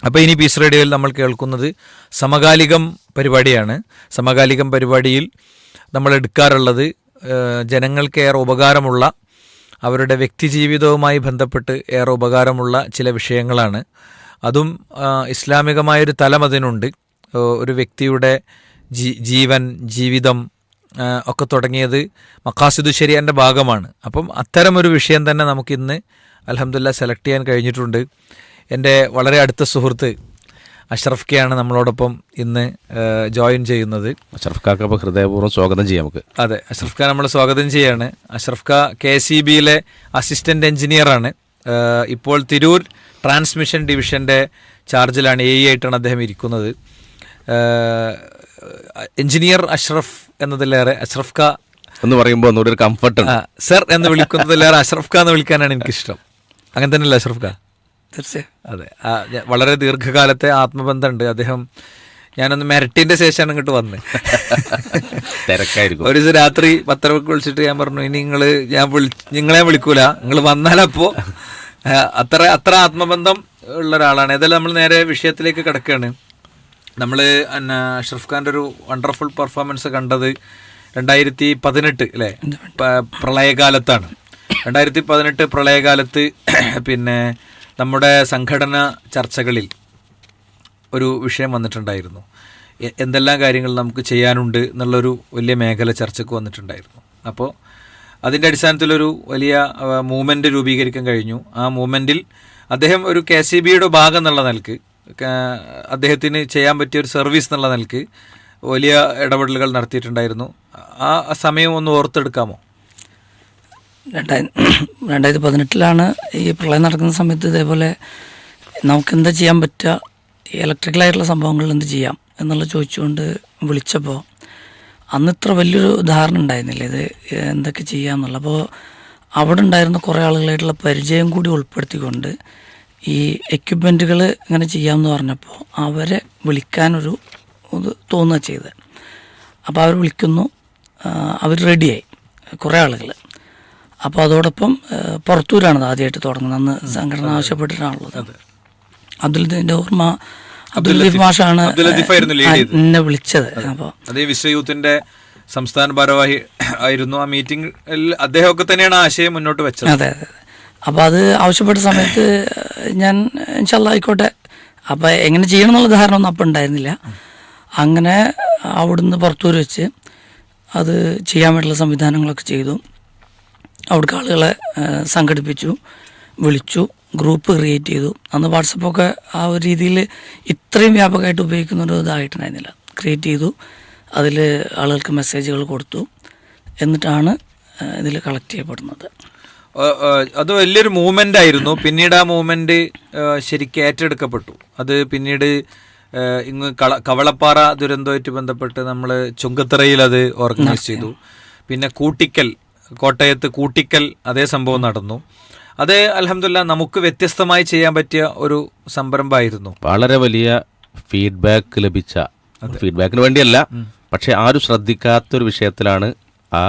അപ്പോൾ ഇനി പീസ് റേഡിയോയിൽ നമ്മൾ കേൾക്കുന്നത് സമകാലികം പരിപാടിയാണ്. സമകാലികം പരിപാടിയിൽ നമ്മൾ എടുക്കാറുള്ളത് ജനങ്ങൾക്ക് ഏറെ ഉപകാരമുള്ള, അവരുടെ വ്യക്തിജീവിതവുമായി ബന്ധപ്പെട്ട് ഏറെ ഉപകാരമുള്ള ചില വിഷയങ്ങളാണ്. അതും ഇസ്ലാമികമായൊരു തലം അതിനുണ്ട്. ഒരു വ്യക്തിയുടെ ജീവൻ, ജീവിതം ഒക്കെ തുടങ്ങിയത് മഖാസിദു ശരിയൻ്റെ ഭാഗമാണ്. അപ്പം അത്തരമൊരു വിഷയം തന്നെ നമുക്കിന്ന് അൽഹംദുലില്ലാ സെലക്ട് ചെയ്യാൻ കഴിഞ്ഞിട്ടുണ്ട്. എൻ്റെ വളരെ അടുത്ത സുഹൃത്ത് അഷ്റഫ് കെയാണ് നമ്മളോടൊപ്പം ഇന്ന് ജോയിൻ ചെയ്യുന്നത്. അഷ്റഫ് കാക്ക് അപ്പോൾ ഹൃദയപൂർവ്വം സ്വാഗതം ചെയ്യാം നമുക്ക്. അതെ, അഷ്റഫ് ഖാൻ നമ്മൾ സ്വാഗതം ചെയ്യാണ്. അഷ്റഫ് ഖാ KCBയിലെ അസിസ്റ്റൻ്റ് എഞ്ചിനീയറാണ്. ഇപ്പോൾ തിരൂർ ട്രാൻസ്മിഷൻ ഡിവിഷൻ്റെ ചാർജിലാണ്, AE ആയിട്ടാണ് അദ്ദേഹം ഇരിക്കുന്നത്. എഞ്ചിനീയർ അഷ്റഫ് എന്നതിലേറെ അഷ്റഫ് ഖാ എന്ന് പറയുമ്പോൾ ഒന്നുകൂടി ഒരു കംഫർട്ട്, സർ എന്ന് വിളിക്കുന്നതിലേറെ അഷ്റഫ് ഖാ എന്ന് വിളിക്കാനാണ് എനിക്കിഷ്ടം. അങ്ങനെ തന്നെയല്ലേ അഷ്റഫ് ഖാ? തീർച്ചയായും. അതെ, വളരെ ദീർഘകാലത്തെ ആത്മബന്ധമുണ്ട്. അദ്ദേഹം ഞാനൊന്ന് മെരട്ടിൻ്റെ ശേഷമാണ് ഇങ്ങോട്ട് വന്നത്. തിരക്കായിരിക്കും. ഒരു ദിവസം രാത്രി 10 വിളിച്ചിട്ട് ഞാൻ പറഞ്ഞു, ഇനി നിങ്ങളെ വിളിക്കൂല, നിങ്ങൾ വന്നാലപ്പോൾ അത്ര ആത്മബന്ധം ഉള്ള ഒരാളാണ്. ഏതായാലും നമ്മൾ നേരെ വിഷയത്തിലേക്ക് കിടക്കുകയാണ്. നമ്മൾ അഷ്റഫ് ഖാൻ്റെ ഒരു വണ്ടർഫുൾ പെർഫോമൻസ് കണ്ടത് 2018 അല്ലേ, പ്രളയകാലത്താണ്. 2018 പ്രളയകാലത്ത് പിന്നെ നമ്മുടെ സംഘടനാ ചർച്ചകളിൽ ഒരു വിഷയം വന്നിട്ടുണ്ടായിരുന്നു. എന്തെല്ലാം കാര്യങ്ങൾ നമുക്ക് ചെയ്യാനുണ്ട് എന്നുള്ളൊരു വലിയ മേഖല ചർച്ചയ്ക്ക് വന്നിട്ടുണ്ടായിരുന്നു. അപ്പോൾ അതിൻ്റെ അടിസ്ഥാനത്തിലൊരു വലിയ മൂവ്മെൻറ്റ് രൂപീകരിക്കാൻ കഴിഞ്ഞു. ആ മൂവ്മെൻറ്റിൽ അദ്ദേഹം ഒരു KCBയുടെ ഭാഗം എന്നുള്ള നിലക്ക്, അദ്ദേഹത്തിന് ചെയ്യാൻ പറ്റിയ ഒരു സർവീസ് എന്നുള്ള നിലക്ക് വലിയ ഇടപെടലുകൾ നടത്തിയിട്ടുണ്ടായിരുന്നു. ആ സമയം ഒന്ന് ഓർത്തെടുക്കാമോ? 2018 ഈ പ്രളയം നടക്കുന്ന സമയത്ത് ഇതേപോലെ നമുക്ക് എന്താ ചെയ്യാൻ പറ്റുക, ഇലക്ട്രിക്കലായിട്ടുള്ള സംഭവങ്ങളിൽ എന്ത് ചെയ്യാം എന്നുള്ള ചോദിച്ചുകൊണ്ട് വിളിച്ചപ്പോൾ അന്ന് ഇത്ര വലിയൊരു ധാരണ ഉണ്ടായിരുന്നില്ല ഇത് എന്തൊക്കെ ചെയ്യാമെന്നുള്ള. അപ്പോൾ അവിടെ ഉണ്ടായിരുന്ന കുറേ ആളുകളായിട്ടുള്ള പരിചയം കൂടി ഉൾപ്പെടുത്തിക്കൊണ്ട് ഈ എക്യുപ്മെൻറ്റുകൾ ഇങ്ങനെ ചെയ്യാമെന്ന് പറഞ്ഞപ്പോൾ അവരെ വിളിക്കാനൊരു ഇത് തോന്നുക ചെയ്തത്. അപ്പോൾ അവർ വിളിക്കുന്നു, അവർ റെഡിയായി കുറേ ആളുകൾ. അപ്പോൾ അതോടൊപ്പം പുറത്തൂരാണ് ആദ്യമായിട്ട് തുടങ്ങുന്നത്. അന്ന് സംഘടന ആവശ്യപ്പെട്ടിട്ടാണുള്ളത്. അബ്ദുൽ ഓർമ്മ അബ്ദുൽ ലത്തീഫ് മാഷാണ് എന്നെ വിളിച്ചത്. അപ്പോൾ അതേ വിശ്വയൂത്തിന്റെ സംസ്ഥാന ഭാരവാഹി ആയിരുന്നു. ആ മീറ്റിംഗിൽ അദ്ദേഹമൊക്കെ തന്നെയാണ് ആശയം മുന്നോട്ട് വെച്ചത്. അതെ അതെ. അപ്പോൾ അത് ആവശ്യപ്പെട്ട സമയത്ത് ഞാൻ ഇൻഷാ അല്ലാഹ് ആയിക്കോട്ടെ, അപ്പോൾ എങ്ങനെ ചെയ്യണം എന്നുള്ള ധാരണ ഒന്നും അപ്പം ഉണ്ടായിരുന്നില്ല. അങ്ങനെ അവിടുന്ന് പുറത്തൂർ വെച്ച് അത് ചെയ്യാൻ വേണ്ടിയുള്ള സംവിധാനങ്ങളൊക്കെ ചെയ്തു. അവിടേക്ക് ആളുകളെ സംഘടിപ്പിച്ചു, വിളിച്ചു, ഗ്രൂപ്പ് ക്രിയേറ്റ് ചെയ്തു. അന്ന് വാട്സപ്പൊക്കെ ആ ഒരു രീതിയിൽ ഇത്രയും വ്യാപകമായിട്ട് ഉപയോഗിക്കുന്നൊരു ഇതായിട്ടുണ്ടായിരുന്നില്ല. ക്രിയേറ്റ് ചെയ്തു, അതിൽ ആളുകൾക്ക് മെസ്സേജുകൾ കൊടുത്തു, എന്നിട്ടാണ് ഇതിൽ കളക്ട് ചെയ്യപ്പെടുന്നത്. അത് വലിയൊരു മൂവ്മെൻ്റ് ആയിരുന്നു. പിന്നീട് ആ മൂവ്മെൻറ്റ് ശരിക്കും ഏറ്റെടുക്കപ്പെട്ടു. അത് പിന്നീട് ഇങ്ങ് കവളപ്പാറ ദുരന്തവുമായിട്ട് ബന്ധപ്പെട്ട് നമ്മൾ ചുങ്കത്തറയിൽ അത് ഓർഗനൈസ് ചെയ്തു. പിന്നെ കോട്ടയത്ത് കൂട്ടിക്കൽ അതേ സംഭവം നടന്നു. അത് അൽഹംദുലില്ലാ നമുക്ക് വ്യത്യസ്തമായി ചെയ്യാൻ പറ്റിയ ഒരു സംരംഭമായിരുന്നു. വളരെ വലിയ ഫീഡ്ബാക്ക് ലഭിച്ച, ഫീഡ്ബാക്കിന് വേണ്ടിയല്ല, പക്ഷെ ആരും ശ്രദ്ധിക്കാത്തൊരു വിഷയത്തിലാണ് ആ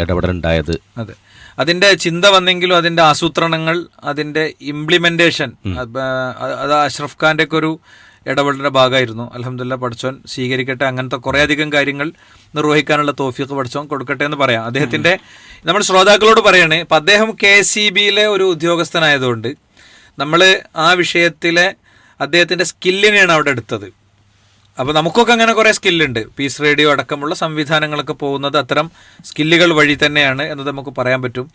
ഇടപെടലുണ്ടായത്. അതെ, അതിൻ്റെ ചിന്ത വന്നെങ്കിലും അതിൻ്റെ ആസൂത്രണങ്ങൾ, അതിൻ്റെ ഇംപ്ലിമെൻറ്റേഷൻ, അത് അഷ്റഫ് ഖാൻ്റെ ഒക്കെ ഒരു ഇടപെടലിൻ്റെ ഭാഗമായിരുന്നു. അൽഹംദുലില്ലാ പഠിച്ചോൻ സ്വീകരിക്കട്ടെ. അങ്ങനത്തെ കുറേയധികം കാര്യങ്ങൾ നിർവഹിക്കാനുള്ള തൗഫീഖ് പഠിച്ചോൻ കൊടുക്കട്ടെ എന്ന് പറയാം. അദ്ദേഹത്തിൻ്റെ നമ്മൾ ശ്രോതാക്കളോട് പറയണേ, ഇപ്പം അദ്ദേഹം KCBയിലെ ഒരു ഉദ്യോഗസ്ഥനായതുകൊണ്ട് നമ്മൾ ആ വിഷയത്തിലെ അദ്ദേഹത്തിൻ്റെ സ്കില്ലിനെയാണ് അവിടെ എടുത്തത്. അപ്പോൾ നമുക്കൊക്കെ അങ്ങനെ കുറേ സ്കില്ലുണ്ട്. പീസ് റേഡിയോ അടക്കമുള്ള സംവിധാനങ്ങളൊക്കെ പോകുന്നത് അത്തരം സ്കില്ലുകൾ വഴി തന്നെയാണ് എന്ന് നമുക്ക് പറയാൻ പറ്റും.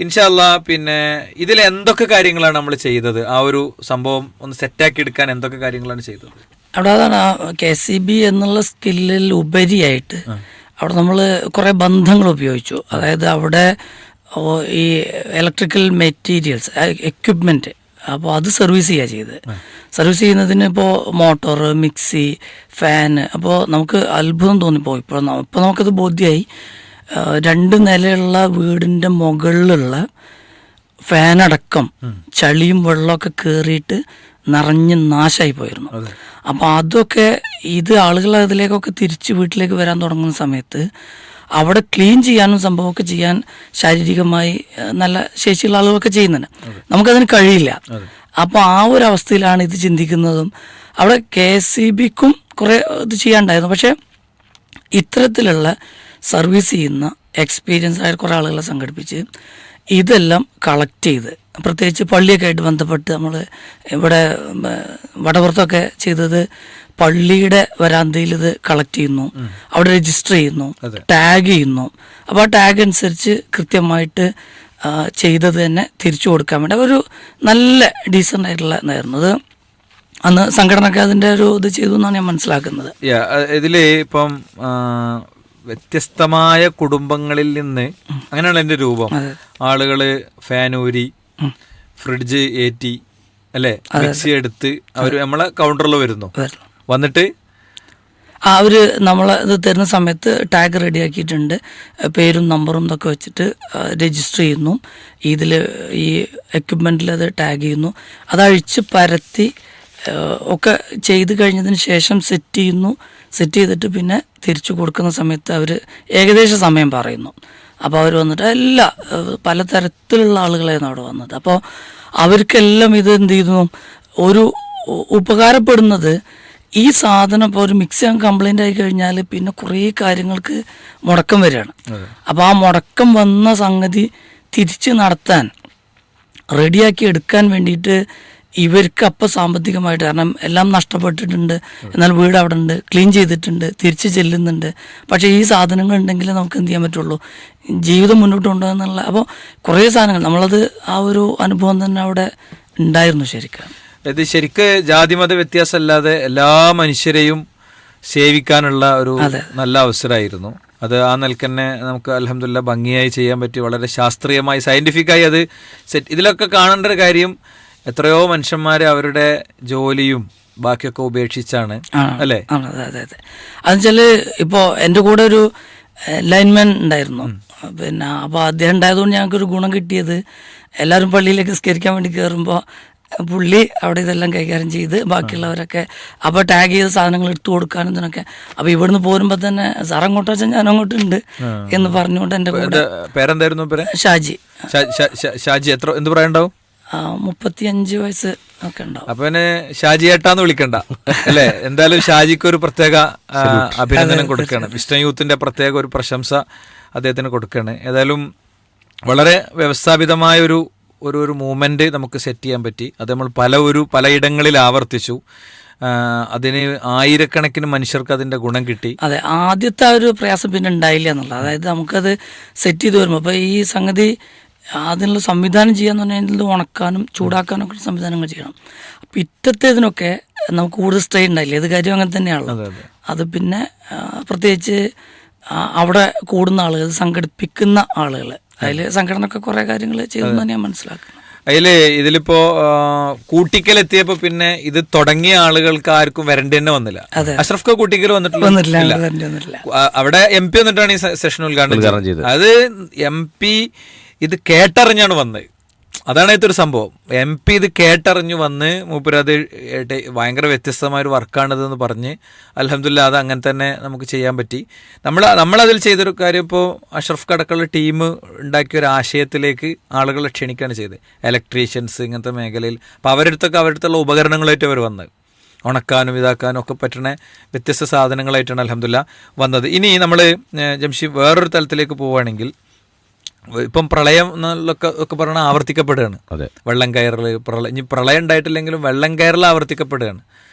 ഇൻഷാ അല്ലാഹ് പിന്നെ ഇതിൽ എന്തൊക്കെ കാര്യങ്ങളാണ് നമ്മൾ ചെയ്തത്? ആ ഒരു സംഭവം ഒന്ന് സെറ്റാക്കി എടുക്കാൻ എന്തൊക്കെ കാര്യങ്ങളാണ് ചെയ്തത്? അവിടെ അതാണ് KCB എന്നുള്ള സ്കില്ലിൽ ഉപരിയായിട്ട് അവിടെ നമ്മൾ കുറേ ബന്ധങ്ങൾ ഉപയോഗിച്ചു. അതായത് അവിടെ ഈ ഇലക്ട്രിക്കൽ മെറ്റീരിയൽസ്, എക്യുപ്മെൻറ്റ്, അപ്പോൾ അത് സർവീസ് ചെയ്യുക ചെയ്ത്. സർവീസ് ചെയ്യുന്നതിന് ഇപ്പോൾ മോട്ടോർ, മിക്സി, ഫാന്. അപ്പോൾ നമുക്ക് അത്ഭുതം തോന്നിപ്പോയി. ഇപ്പോൾ നമുക്കത് ബോധ്യമായി. 2 നിലയുള്ള വീടിൻ്റെ മുകളിലുള്ള ഫാനടക്കം ചളിയും വെള്ളമൊക്കെ കയറിയിട്ട് നിറഞ്ഞ് നാശമായി പോയിരുന്നു. അപ്പോൾ അതൊക്കെ ഇത് ആളുകൾ അതിലേക്കൊക്കെ തിരിച്ച് വീട്ടിലേക്ക് വരാൻ തുടങ്ങുന്ന സമയത്ത് അവിടെ ക്ലീൻ ചെയ്യാനും സംഭവമൊക്കെ ചെയ്യാൻ ശാരീരികമായി നല്ല ശേഷിയുള്ള ആളുകളൊക്കെ ചെയ്യുന്നുണ്ട്. നമുക്കതിന് കഴിയില്ല. അപ്പോൾ ആ ഒരു അവസ്ഥയിലാണ് ഇത് ചിന്തിക്കുന്നതും. അവിടെ KSEBക്കും കുറേ ഇത് ചെയ്യാണ്ടായിരുന്നു. പക്ഷേ ഇത്തരത്തിലുള്ള സർവീസ് ചെയ്യുന്ന എക്സ്പീരിയൻസ് ആയ കുറേ ആളുകളെ സംഘടിപ്പിച്ച് ഇതെല്ലാം കളക്ട് ചെയ്ത്, പ്രത്യേകിച്ച് പള്ളിയൊക്കെ ആയിട്ട് ബന്ധപ്പെട്ട് നമ്മൾ ഇവിടെ വടപുറത്തൊക്കെ ചെയ്തത് പള്ളിയുടെ വരാന്തയിൽ ഇത് കളക്ട് ചെയ്യുന്നു, അവിടെ രജിസ്റ്റർ ചെയ്യുന്നു, ടാഗ് ചെയ്യുന്നു. അപ്പോൾ ആ ടാഗ് അനുസരിച്ച് കൃത്യമായിട്ട് ചെയ്തത് തന്നെ തിരിച്ചു കൊടുക്കാൻ വേണ്ടി ഒരു നല്ല ഡീസൻ്റ് ആയിട്ടുള്ള ഇതായിരുന്നു. അത് അന്ന് സംഘടനയൊക്കെ അതിൻ്റെ ഒരു ഇത് ചെയ്തു എന്നാണ് ഞാൻ മനസ്സിലാക്കുന്നത്. ഇതിൽ ഇപ്പം വ്യത്യസ്തമായ കുടുംബങ്ങളിൽ നിന്ന് അങ്ങനെയാണ് എൻ്റെ രൂപം. ആളുകള് ഫാനൂരി, ഫ്രിഡ്ജ് ഏറ്റി, അല്ലേ, മിക്സി എടുത്ത് അവർ നമ്മളെ കൗണ്ടറിൽ വന്നിട്ട് അവർ നമ്മൾ ഇത് തരുന്ന സമയത്ത് ടാഗ് റെഡിയാക്കിയിട്ടുണ്ട്, പേരും നമ്പറും ഇതൊക്കെ വെച്ചിട്ട് രജിസ്റ്റർ ചെയ്യുന്നു. ഇതിൽ ഈ എക്യുപ്മെൻറ്റിൽ അത് ടാഗ് ചെയ്യുന്നു, അതഴിച്ച് പരത്തി ഒക്കെ ചെയ്ത് കഴിഞ്ഞതിന് ശേഷം സെറ്റ് ചെയ്യുന്നു. സെറ്റ് ചെയ്തിട്ട് പിന്നെ തിരിച്ചു കൊടുക്കുന്ന സമയത്ത് അവർ ഏകദേശ സമയം പറയുന്നു. അപ്പോൾ അവർ വന്നിട്ട് പലതരത്തിലുള്ള ആളുകളായിരുന്നു അവിടെ വന്നത്. അപ്പോൾ അവർക്കെല്ലാം ഇത് എന്ത് ചെയ്യുന്നു, ഒരു ഉപകാരപ്പെടുന്നത് ഈ സാധനം ഇപ്പോൾ ഒരു മിക്സി കംപ്ലൈൻ്റ് ആയി കഴിഞ്ഞാൽ പിന്നെ കുറേ കാര്യങ്ങൾക്ക് മുടക്കം വരികയാണ്. അപ്പോൾ ആ മുടക്കം വന്ന സംഗതി തിരിച്ച് നടത്താൻ റെഡിയാക്കി എടുക്കാൻ വേണ്ടിയിട്ട് ഇവർക്ക് അപ്പം സാമ്പത്തികമായിട്ട്, കാരണം എല്ലാം നഷ്ടപ്പെട്ടിട്ടുണ്ട്, എന്നാൽ വീട് അവിടെ ഉണ്ട്, ക്ലീൻ ചെയ്തിട്ടുണ്ട്, തിരിച്ച് ചെല്ലുന്നുണ്ട്. പക്ഷേ ഈ സാധനങ്ങൾ ഉണ്ടെങ്കിൽ നമുക്ക് എന്ത് ചെയ്യാൻ പറ്റുള്ളൂ, ജീവിതം മുന്നോട്ട് കൊണ്ടുപോകുന്നുള്ള. അപ്പോൾ കുറേ സാധനങ്ങൾ നമ്മളത് ആ ഒരു അനുഭവം തന്നെ അവിടെ ഉണ്ടായിരുന്നു. ഇത് ശരിക്ക് ജാതിമത വ്യത്യാസമല്ലാതെ എല്ലാ മനുഷ്യരെയും സേവിക്കാനുള്ള ഒരു നല്ല അവസരമായിരുന്നു അത്. ആ നിലക്കന്നെ നമുക്ക് അൽഹംദുലില്ലാ ഭംഗിയായി ചെയ്യാൻ പറ്റി, വളരെ ശാസ്ത്രീയമായി സയന്റിഫിക്കായി അത് സെറ്റ്. ഇതിലൊക്കെ കാണേണ്ട ഒരു കാര്യം, എത്രയോ മനുഷ്യന്മാരെ അവരുടെ ജോലിയും ബാക്കിയൊക്കെ ഉപേക്ഷിച്ചാണ്, അല്ലേ? അതെ. അതെന്നുവെച്ചാൽ ഇപ്പോൾ എൻ്റെ കൂടെ ഒരു ലൈൻമാൻ ഉണ്ടായിരുന്നു. പിന്നെ അപ്പോൾ അദ്ദേഹം ഉണ്ടായതുകൊണ്ട് ഞങ്ങൾക്കൊരു ഗുണം കിട്ടിയത്, എല്ലാവരും പള്ളിയിലേക്ക് സ്കരിക്കാൻ വേണ്ടി കയറുമ്പോൾ പുള്ളി അവിടെ ഇതെല്ലാം കൈകാര്യം ചെയ്ത് ബാക്കിയുള്ളവരൊക്കെ അപ്പോൾ ടാഗ് ചെയ്ത സാധനങ്ങൾ എടുത്തു കൊടുക്കാനും ഇതിനൊക്കെ. അപ്പോൾ ഇവിടുന്ന് പോരുമ്പോൾ തന്നെ സാർ അങ്ങോട്ട് വെച്ചാൽ ഞാൻ അങ്ങോട്ടുണ്ട് എന്ന് പറഞ്ഞുകൊണ്ട് എൻ്റെ കൂടെ. പേരെന്തായിരുന്നു? ഷാജി. ഷാജി എന്ത് പറയാനുണ്ടാവും? 35 വയസ്സ് ഒക്കെ ഉണ്ടാവും. അപ്പൊ ഷാജി ഏട്ടാന്ന് വിളിക്കണ്ട, അല്ലേ? എന്തായാലും ഷാജിക്ക് ഒരു പ്രത്യേക അഭിനന്ദനം കൊടുക്കുകയാണ്. വിസ്റ്റം യൂത്തിന്റെ പ്രത്യേക ഒരു പ്രശംസ അദ്ദേഹത്തിന് കൊടുക്കുകയാണ്. ഏതായാലും വളരെ വ്യവസ്ഥാപിതമായ ഒരു മൂവ്മെന്റ് നമുക്ക് സെറ്റ് ചെയ്യാൻ പറ്റി. അത് നമ്മൾ പലയിടങ്ങളിൽ ആവർത്തിച്ചു. അതിന് ആയിരക്കണക്കിന് മനുഷ്യർക്ക് അതിന്റെ ഗുണം കിട്ടി. അതെ, ആദ്യത്തെ ആ ഒരു പ്രയാസം പിന്നെ ഉണ്ടായില്ല എന്നുള്ളത്. അതായത് നമുക്കത് സെറ്റ് ചെയ്ത് വരുമ്പോൾ അപ്പോൾ ഈ സംഗതി അതിനുള്ള സംവിധാനം ചെയ്യാന്ന് പറഞ്ഞാൽ ഉണക്കാനും ചൂടാക്കാനും ഒക്കെ സംവിധാനങ്ങൾ ചെയ്യണം. അപ്പം ഇറ്റത്തേതിനൊക്കെ നമുക്ക് കൂടുതൽ സ്ട്രെയിൻ ഉണ്ടായില്ല. ഇത് കാര്യം അങ്ങനെ തന്നെയാണല്ലോ. അത് പിന്നെ പ്രത്യേകിച്ച് അവിടെ കൂടുന്ന ആളുകൾ, സംഘടിപ്പിക്കുന്ന ആളുകൾ, അതിൽ സംഘടന ഒക്കെ കുറേ കാര്യങ്ങൾ ചെയ്തെന്ന് ഞാൻ മനസ്സിലാക്കുന്നു. ഇതിലിപ്പോ കൂട്ടിക്കലെത്തിയപ്പോ പിന്നെ ഇത് തുടങ്ങിയ ആളുകൾക്ക് ആർക്കും വരേണ്ടി തന്നെ വന്നില്ല. അഷ്റഫ് കൂട്ടിക്കൽ വന്നിട്ടില്ല. അവിടെ MP വന്നിട്ടാണ് ഈ സെഷൻ ഉദ്ഘാടനം ചെയ്തത്. അത് MP ഇത് കേട്ടറിഞ്ഞാണ് വന്നത്. അതാണ് ഇതൊരു സംഭവം. MP ഇത് കേട്ടറിഞ്ഞു വന്ന് മൂപ്പരത് ഭയങ്കര വ്യത്യസ്തമായൊരു വർക്കാണിതെന്ന് പറഞ്ഞ് അൽഹംദുലില്ലാ അത് അങ്ങനെ തന്നെ നമുക്ക് ചെയ്യാൻ പറ്റി. നമ്മളതിൽ ചെയ്തൊരു കാര്യം, ഇപ്പോൾ അഷ്റഫ് അടക്കമുള്ള ടീം ഉണ്ടാക്കിയ ഒരു ആശയത്തിലേക്ക് ആളുകളെ ക്ഷണിക്കുകയാണ് ചെയ്തത്. ഇലക്ട്രീഷ്യൻസ്, ഇങ്ങനത്തെ മേഖലയിൽ. അപ്പോൾ അവരടുത്തുള്ള ഉപകരണങ്ങളായിട്ട് അവർ വന്നത്, ഉണക്കാനും ഇതാക്കാനും ഒക്കെ പറ്റുന്ന വ്യത്യസ്ത സാധനങ്ങളായിട്ടാണ് അൽഹംദുലില്ലാ വന്നത്. ഇനി നമ്മൾ ജംഷി വേറൊരു തലത്തിലേക്ക് പോവുകയാണെങ്കിൽ, ഇപ്പം പ്രളയം ഒക്കെ പറഞ്ഞാൽ ആവർത്തിക്കപ്പെടുകയാണ്. വെള്ളം കയറൽ, ഇനി പ്രളയം ഉണ്ടായിട്ടില്ലെങ്കിലും വെള്ളം കയറൽ ആവർത്തിക്കപ്പെടുകയാണ്.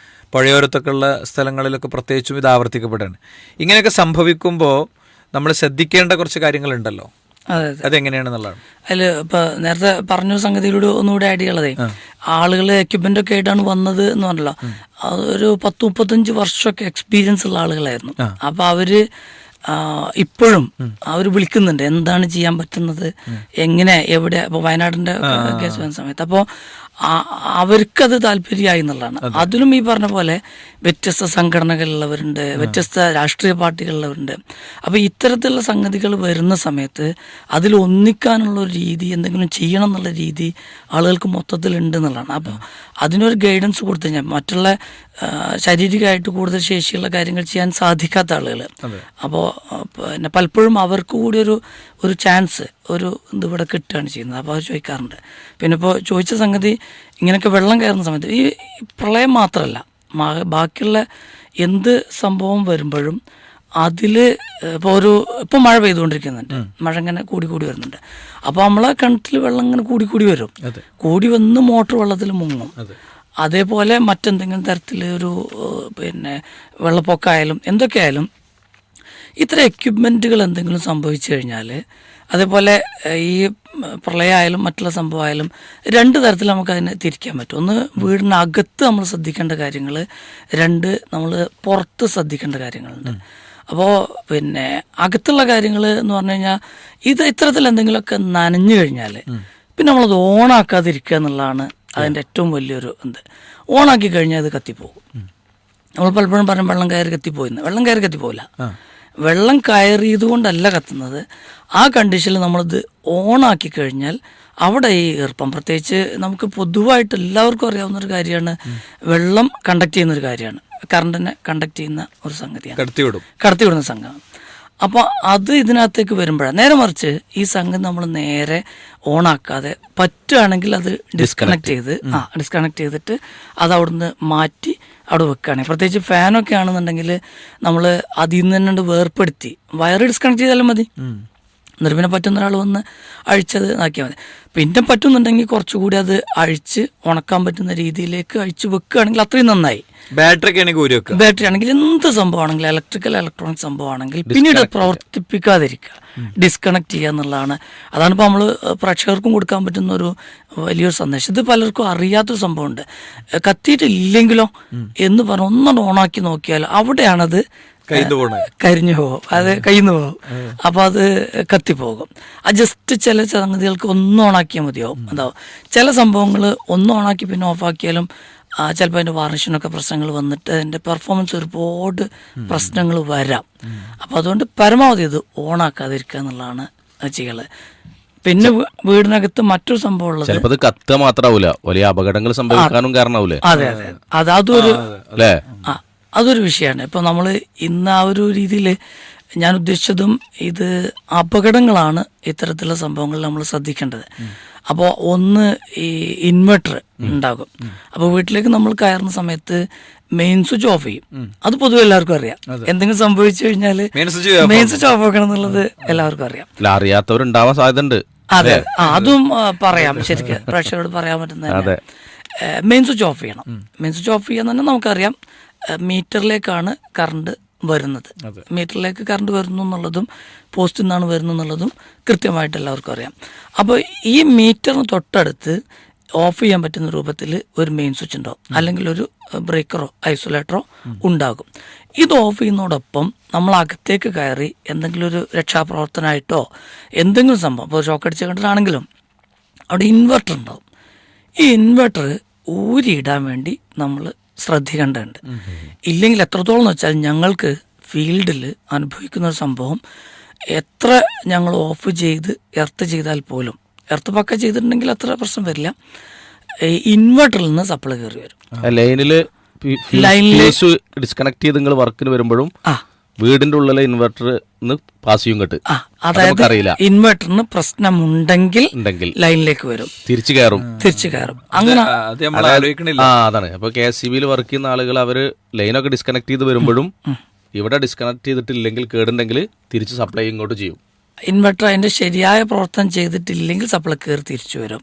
പുഴയോരത്തൊക്കെ ഉള്ള സ്ഥലങ്ങളിലൊക്കെ പ്രത്യേകിച്ചും ഇത് ആവർത്തിക്കപ്പെടുകയാണ്. ഇങ്ങനെയൊക്കെ സംഭവിക്കുമ്പോൾ നമ്മൾ ശ്രദ്ധിക്കേണ്ട കുറച്ച് കാര്യങ്ങളുണ്ടല്ലോ, അതെങ്ങനെയാണെന്നുള്ളതാണ്. അതിൽ ഇപ്പോൾ നേരത്തെ പറഞ്ഞ സംഗതിയിലൂടെ ഒന്നുകൂടെ ആഡ് ചെയ്യാനുള്ളതേ, ആളുകൾ എക്യുപ്മെൻ്റ് ഒക്കെ ആയിട്ടാണ് വന്നത് എന്ന് പറഞ്ഞല്ലോ. അതൊരു 10-35 വർഷമൊക്കെ എക്സ്പീരിയൻസ് ഉള്ള ആളുകളായിരുന്നു. അപ്പോൾ അവർ ഇപ്പോഴും അവർ വിളിക്കുന്നുണ്ട്, എന്താണ് ചെയ്യാൻ പറ്റുന്നത്, എങ്ങനെ, എവിടെ. അപ്പോൾ വയനാടിൻ്റെ കേസ് വന്ന സമയത്ത് അപ്പോൾ അവർക്കത് താല്പര്യമായി എന്നുള്ളതാണ്. അതിലും ഈ പറഞ്ഞ പോലെ വ്യത്യസ്ത സംഘടനകളുള്ളവരുണ്ട്, വ്യത്യസ്ത രാഷ്ട്രീയ പാർട്ടികളുള്ളവരുണ്ട്. അപ്പോൾ ഇത്തരത്തിലുള്ള സംഗതികൾ വരുന്ന സമയത്ത് അതിൽ ഒന്നിക്കാനുള്ള ഒരു രീതി, എന്തെങ്കിലും ചെയ്യണം എന്നുള്ള രീതി ആളുകൾക്ക് മൊത്തത്തിലുണ്ട് എന്നുള്ളതാണ്. അപ്പോൾ അതിനൊരു ഗൈഡൻസ് കൊടുത്തു കഴിഞ്ഞാൽ മറ്റുള്ള ശാരീരികമായിട്ട് കൂടുതൽ ശേഷിയുള്ള കാര്യങ്ങൾ ചെയ്യാൻ സാധിക്കാത്ത ആളുകൾ, അപ്പോൾ പിന്നെ പലപ്പോഴും അവർക്ക് കൂടി ഒരു ചാൻസ്, ഒരു ഇത് ഇവിടെ കിട്ടുകയാണ് ചെയ്യുന്നത്. അപ്പോൾ അത് ചോദിക്കാറുണ്ട്. പിന്നെ ഇപ്പോൾ ചോദിച്ച സംഗതി ഇങ്ങനെയൊക്കെ വെള്ളം കയറുന്ന സമയത്ത് ഈ പ്രളയം മാത്രമല്ല, ബാക്കിയുള്ള എന്ത് സംഭവം വരുമ്പോഴും അതിൽ ഇപ്പോൾ മഴ പെയ്തുകൊണ്ടിരിക്കുന്നുണ്ട്, മഴ ഇങ്ങനെ കൂടി വരുന്നുണ്ട്. അപ്പോൾ നമ്മളെ കിണറ്റിൽ വെള്ളം ഇങ്ങനെ കൂടി വരും, കൂടി വന്ന് മോട്ടർ വെള്ളത്തിൽ മുങ്ങും. അതേപോലെ മറ്റെന്തെങ്കിലും തരത്തിൽ ഒരു പിന്നെ വെള്ളപ്പൊക്കമായാലും എന്തൊക്കെയായാലും ഇത്ര എക്യുപ്മെൻറ്റുകൾ എന്തെങ്കിലും സംഭവിച്ചു കഴിഞ്ഞാൽ, അതേപോലെ ഈ പ്രളയമായാലും മറ്റുള്ള സംഭവമായാലും രണ്ട് തരത്തിൽ നമുക്കതിനെ തിരിക്കാൻ പറ്റും. ഒന്ന്, വീടിനകത്ത് നമ്മൾ ശ്രദ്ധിക്കേണ്ട കാര്യങ്ങൾ, രണ്ട്, നമ്മൾ പുറത്ത് ശ്രദ്ധിക്കേണ്ട കാര്യങ്ങളുണ്ട്. അപ്പോൾ പിന്നെ അകത്തുള്ള കാര്യങ്ങൾ എന്ന് പറഞ്ഞു കഴിഞ്ഞാൽ ഇത്തരത്തിൽ എന്തെങ്കിലുമൊക്കെ നനഞ്ഞു കഴിഞ്ഞാൽ പിന്നെ നമ്മളത് ഓണാക്കാതിരിക്കുക എന്നുള്ളതാണ് അതിൻ്റെ ഏറ്റവും വലിയൊരു ഓണാക്കി കഴിഞ്ഞാൽ അത് കത്തിപ്പോകും. നമ്മൾ പലപ്പോഴും പറയും വെള്ളം കയറി കത്തിപ്പോയിന്ന്. വെള്ളം കയറി കത്തിപ്പോയില്ല. വെള്ളം കയറിയത് കൊണ്ടല്ല കത്തുന്നത്. ആ കണ്ടീഷനിൽ നമ്മളിത് ഓണാക്കി കഴിഞ്ഞാൽ അവിടെ ഈ ഈർപ്പം, പ്രത്യേകിച്ച് നമുക്ക് പൊതുവായിട്ട് എല്ലാവർക്കും അറിയാവുന്നൊരു കാര്യമാണ്, വെള്ളം കണ്ടക്ട് ചെയ്യുന്നൊരു കാര്യമാണ്, കറണ്ടിനെ കണ്ടക്ട് ചെയ്യുന്ന ഒരു സംഗതിയാണ്, കടത്തിവിടുന്ന സംഘം. അപ്പോൾ അത് ഇതിനകത്തേക്ക് വരുമ്പോഴാണ്. നേരെ മറിച്ച് ഈ സംഗതി നമ്മൾ നേരെ ഓണാക്കാതെ പറ്റുകയാണെങ്കിൽ അത് ഡിസ്കണക്ട് ചെയ്തിട്ട് അത് അവിടുന്ന് മാറ്റി അവിടെ വെക്കുകയാണെങ്കിൽ, പ്രത്യേകിച്ച് ഫാനൊക്കെ ആണെന്നുണ്ടെങ്കിൽ നമ്മൾ അതിൽ നിന്ന് തന്നെ വേർപ്പെടുത്തി വയറ് ഡിസ്കണക്ട് ചെയ്താലും മതി. എന്നിട്ട് പിന്നെ പറ്റുന്ന ഒരാൾ വന്ന് അഴിച്ചത് ആക്കിയാൽ മതി. പിന്നെ പറ്റുന്നുണ്ടെങ്കിൽ കുറച്ചുകൂടി അത് അഴിച്ച് ഉണക്കാൻ പറ്റുന്ന രീതിയിലേക്ക് അഴിച്ച് വെക്കുകയാണെങ്കിൽ അത്രയും നന്നായി. ബാറ്ററി ആണെങ്കിൽ എന്ത് സംഭവമാണെങ്കിലും, ഇലക്ട്രോണിക് സംഭവമാണെങ്കിൽ പിന്നീട് പ്രവർത്തിപ്പിക്കാതിരിക്കുക, ഡിസ്കണക്ട് ചെയ്യുക എന്നുള്ളതാണ്. അതാണ് ഇപ്പോൾ നമ്മൾ പ്രേക്ഷകർക്കും കൊടുക്കാൻ പറ്റുന്ന ഒരു വലിയൊരു സന്ദേശം. ഇത് പലർക്കും അറിയാത്തൊരു സംഭവമുണ്ട്. കത്തിയിട്ടില്ലെങ്കിലോ എന്ന് പറഞ്ഞ് ഒന്നുകൊണ്ട് ഓണാക്കി നോക്കിയാൽ അവിടെയാണത് കരിഞ്ഞു പോകും, അത് കയ്യിൽ നിന്ന് പോകും. അപ്പോൾ അത് കത്തിപ്പോകും. അത് ജസ്റ്റ് ചില സംഗതികൾക്ക് ഒന്ന് ഓണാക്കിയാൽ മതിയാവും. അതാവും ചില സംഭവങ്ങൾ ഒന്ന് ഓണാക്കി പിന്നെ ഓഫാക്കിയാലും ചിലപ്പോൾ അതിൻ്റെ വാർണിഷിനൊക്കെ പ്രശ്നങ്ങൾ വന്നിട്ട് അതിൻ്റെ പെർഫോമൻസ് ഒരുപാട് പ്രശ്നങ്ങൾ വരാം. അപ്പോൾ അതുകൊണ്ട് പരമാവധി ഇത് ഓണാക്കാതിരിക്കുക എന്നുള്ളതാണ് ചെയ്യുള്ളത്. പിന്നെ വീടിനകത്ത് മറ്റൊരു സംഭവം ഉള്ളത്, ചിലപ്പോൾ കത്തുക മാത്രമാവില്ല, വലിയ അപകടങ്ങൾ സംഭവിക്കാനും കാരണമാവില്ലേ? അതെ, അതൊരു വിഷയമാണ്. ഇപ്പോൾ നമ്മൾ ഇന്ന് ആ ഒരു രീതിയിൽ ഞാൻ ഉദ്ദേശിച്ചതും ഇത് അപകടങ്ങളാണ് ഇത്തരത്തിലുള്ള സംഭവങ്ങൾ നമ്മൾ ശ്രദ്ധിക്കേണ്ടത്. അപ്പോൾ ഒന്ന്, ഈ ഇൻവെർട്ടർ ഉണ്ടാകും. അപ്പോൾ വീട്ടിലേക്ക് നമ്മൾ കയറുന്ന സമയത്ത് മെയിൻ സ്വിച്ച് ഓഫ് ചെയ്യും. അത് പൊതുവെ എല്ലാവർക്കും അറിയാം. എന്തെങ്കിലും സംഭവിച്ചു കഴിഞ്ഞാൽ മെയിൻ സ്വിച്ച് ഓഫ് ആക്കണം എന്നുള്ളത് എല്ലാവർക്കും അറിയാം. അറിയാത്തവരുണ്ടാവാൻ സാധ്യതയുണ്ട്. അതെ, അതും പറയാം, ശരിക്കും പ്രേക്ഷകരോട് പറയാൻ പറ്റുന്നത് മെയിൻ സ്വിച്ച് ഓഫ് ചെയ്യണം. മെയിൻ സ്വിച്ച് ഓഫ് ചെയ്യാൻ തന്നെ നമുക്കറിയാം, മീറ്ററിലേക്കാണ് കറണ്ട് വരുന്നത്. മീറ്ററിലേക്ക് കറണ്ട് വരുന്നു എന്നുള്ളതും പോസ്റ്റിൽ നിന്നാണ് വരുന്നു എന്നുള്ളതും കൃത്യമായിട്ട് എല്ലാവർക്കും അറിയാം. അപ്പോൾ ഈ മീറ്ററിന് തൊട്ടടുത്ത് ഓഫ് ചെയ്യാൻ പറ്റുന്ന രൂപത്തിൽ ഒരു മെയിൻ സ്വിച്ച് ഉണ്ടാവും, അല്ലെങ്കിൽ ഒരു ബ്രേക്കറോ ഐസൊലേറ്ററോ ഉണ്ടാകും. ഇത് ഓഫ് ചെയ്യുന്നതോടൊപ്പം നമ്മൾ അകത്തേക്ക് കയറി എന്തെങ്കിലും ഒരു രക്ഷാപ്രവർത്തനമായിട്ടോ എന്തെങ്കിലും സംഭവം, ഇപ്പോൾ ഷോക്കടിച്ച കണ്ടിട്ടാണെങ്കിലും അവിടെ ഇൻവെർട്ടർ ഉണ്ടാവും. ഈ ഇൻവെർട്ടർ ഊരിയിടാൻ വേണ്ടി നമ്മൾ ശ്രദ്ധിക്കേണ്ടതുണ്ട്. ഇല്ലെങ്കിൽ എത്രത്തോളം എന്ന് വെച്ചാൽ ഞങ്ങൾക്ക് ഫീൽഡിൽ അനുഭവിക്കുന്ന ഒരു സംഭവം, എത്ര ഞങ്ങൾ ഓഫ് ചെയ്ത് എർത്ത് ചെയ്താൽ പോലും, എർത്ത് പക്ക ചെയ്തിട്ടുണ്ടെങ്കിൽ അത്ര പ്രശ്നം വരില്ല, ഇൻവെർട്ടറിൽ നിന്ന് സപ്ലൈ കയറി വരും. ലൈനിൽ ഡിസ്കണക്ട് ചെയ്ത് നിങ്ങൾ വർക്കിന് വരുമ്പോഴും വീടിന്റെ ഉള്ളിലെ ഇൻവെർട്ടർ പാസ് ചെയ്യും കേട്ട്, അതായത് ഇൻവെർട്ടറിന് പ്രശ്നമുണ്ടെങ്കിൽ ലൈനിലേക്ക് വരും, തിരിച്ചു കയറും. അങ്ങനെ അതാണ്. അപ്പൊ KSEB വർക്ക് ചെയ്യുന്ന ആളുകൾ അവര് ലൈനൊക്കെ ഡിസ്കണക്ട് ചെയ്ത് വരുമ്പോഴും ഇവിടെ ഡിസ്കണക്ട് ചെയ്തിട്ടില്ലെങ്കിൽ കേടുണ്ടെങ്കിൽ തിരിച്ച് സപ്ലൈ ഇങ്ങോട്ട് ചെയ്യും. ഇൻവെർട്ടർ അതിന്റെ ശരിയായ പ്രവർത്തനം ചെയ്തിട്ടില്ലെങ്കിൽ സപ്ലൈ കയറി തിരിച്ചു വരും.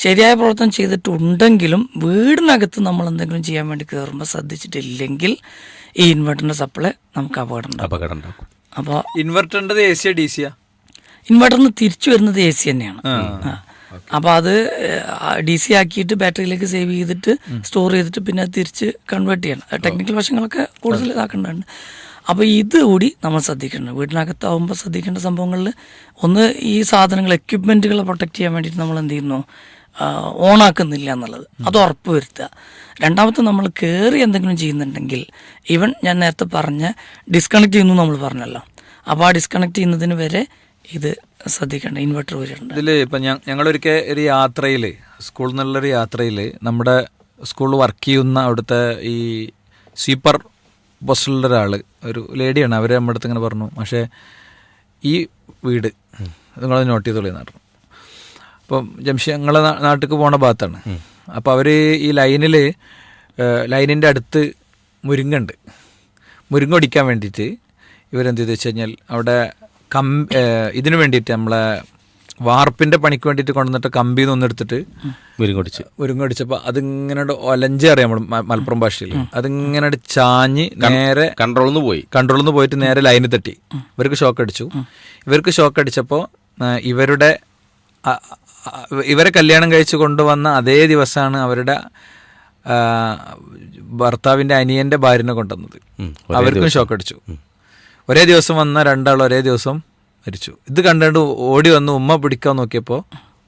ശരിയായ പ്രവർത്തനം ചെയ്തിട്ടുണ്ടെങ്കിലും വീടിനകത്ത് നമ്മൾ എന്തെങ്കിലും ചെയ്യാൻ വേണ്ടി കയറുമ്പോൾ ശ്രദ്ധിച്ചിട്ടില്ലെങ്കിൽ ഈ ഇൻവെർട്ടറിന്റെ സപ്ലൈ നമുക്ക് അപകടം ഉണ്ടാക്കും. അപ്പോൾ ഇൻവെർട്ടറിന്റെ AC DC ഇൻവെർട്ടറിന് തിരിച്ചു വരുന്നത് AC തന്നെയാണ്. അപ്പോൾ അത് DC ആക്കിയിട്ട് ബാറ്ററിയിലേക്ക് സേവ് ചെയ്തിട്ട് സ്റ്റോർ ചെയ്തിട്ട് പിന്നെ തിരിച്ച് കൺവേർട്ട് ചെയ്യണം. ടെക്നിക്കൽ വശങ്ങളൊക്കെ കൂടുതൽ ഇതാക്കേണ്ടതുണ്ട്. അപ്പോൾ ഇതുകൂടി നമ്മൾ ശ്രദ്ധിക്കണം. വീടിനകത്താവുമ്പോൾ ശ്രദ്ധിക്കേണ്ട സംഭവങ്ങളിൽ ഒന്ന്, ഈ സാധനങ്ങൾ എക്യുപ്മെൻറ്റുകളെ പ്രൊട്ടക്ട് ചെയ്യാൻ വേണ്ടിയിട്ട് നമ്മൾ എന്ത് ചെയ്യുന്നു, ഓണാക്കുന്നില്ല എന്നുള്ളത്, അത് ഉറപ്പ് വരുത്തുക. രണ്ടാമത്തെ, നമ്മൾ കയറി എന്തെങ്കിലും ചെയ്യുന്നുണ്ടെങ്കിൽ, ഈവൻ ഞാൻ നേരത്തെ പറഞ്ഞ ഡിസ്കണക്ട് ചെയ്യുന്നു നമ്മൾ പറഞ്ഞല്ലോ, അപ്പോൾ ആ ഡിസ്കണക്ട് ചെയ്യുന്നതിന് വരെ ഇത് ശ്രദ്ധിക്കേണ്ട, ഇൻവെർട്ടർ വരുന്നുണ്ട്. ഇതിൽ ഇപ്പം ഞങ്ങളൊരിക്കൽ ഒരു യാത്രയിൽ, സ്കൂളിൽ നിന്നുള്ളൊരു യാത്രയിൽ നമ്മുടെ സ്കൂളിൽ വർക്ക് ചെയ്യുന്ന അവിടുത്തെ ഈ സ്വീപ്പർ പോസ്റ്റിലുള്ള ഒരാൾ, ഒരു ലേഡിയാണ്, അവർ നമ്മുടെ അടുത്ത് ഇങ്ങനെ പറഞ്ഞു, പക്ഷേ ഈ വീട് നിങ്ങൾ നോട്ട് ചെയ്തോളിയെന്ന് പറഞ്ഞു. അപ്പം ജംഷി ഞങ്ങളെ നാട്ടിലേക്ക് പോണ ഭാഗത്താണ്. അപ്പോൾ അവർ ഈ ലൈനിൻ്റെ അടുത്ത് മുരിങ്ങുണ്ട്. മുരിങ്ങ ഒടിക്കാൻ വേണ്ടിയിട്ട് ഇവരെന്ത് ചെയ്തു വെച്ച് കഴിഞ്ഞാൽ അവിടെ ഇതിന് വേണ്ടിയിട്ട് നമ്മളെ വാർപ്പിൻ്റെ പണിക്ക് വേണ്ടിയിട്ട് കൊണ്ടുവന്നിട്ട് കമ്പിയിൽ നിന്ന് ഒന്നെടുത്തിട്ട് മുരിങ്ങൊടിച്ചപ്പോൾ അതിങ്ങനെ ഒലഞ്ച് അറിയാം നമ്മൾ മലപ്പുറം ഭാഷയിൽ. അതിങ്ങനെ ചാഞ്ഞ് നേരെ കൺട്രോളിൽ നിന്ന് പോയിട്ട് നേരെ ലൈനിൽ തട്ടി. ഇവർക്ക് ഷോക്ക് അടിച്ചു. ഇവർക്ക് ഷോക്ക് അടിച്ചപ്പോൾ ഇവരെ കല്യാണം കഴിച്ച് കൊണ്ടുവന്ന അതേ ദിവസമാണ് അവരുടെ ഭർത്താവിൻ്റെ അനിയൻ്റെ ഭാര്യനെ കൊണ്ടുവന്നത്. അവർക്കും ഷോക്ക് അടിച്ചു. ഒരേ ദിവസം വന്ന രണ്ടാൾ ഒരേ ദിവസം മരിച്ചു. ഇത് കണ്ടുകൊണ്ട് ഓടി വന്ന് ഉമ്മ പിടിക്കാൻ നോക്കിയപ്പോൾ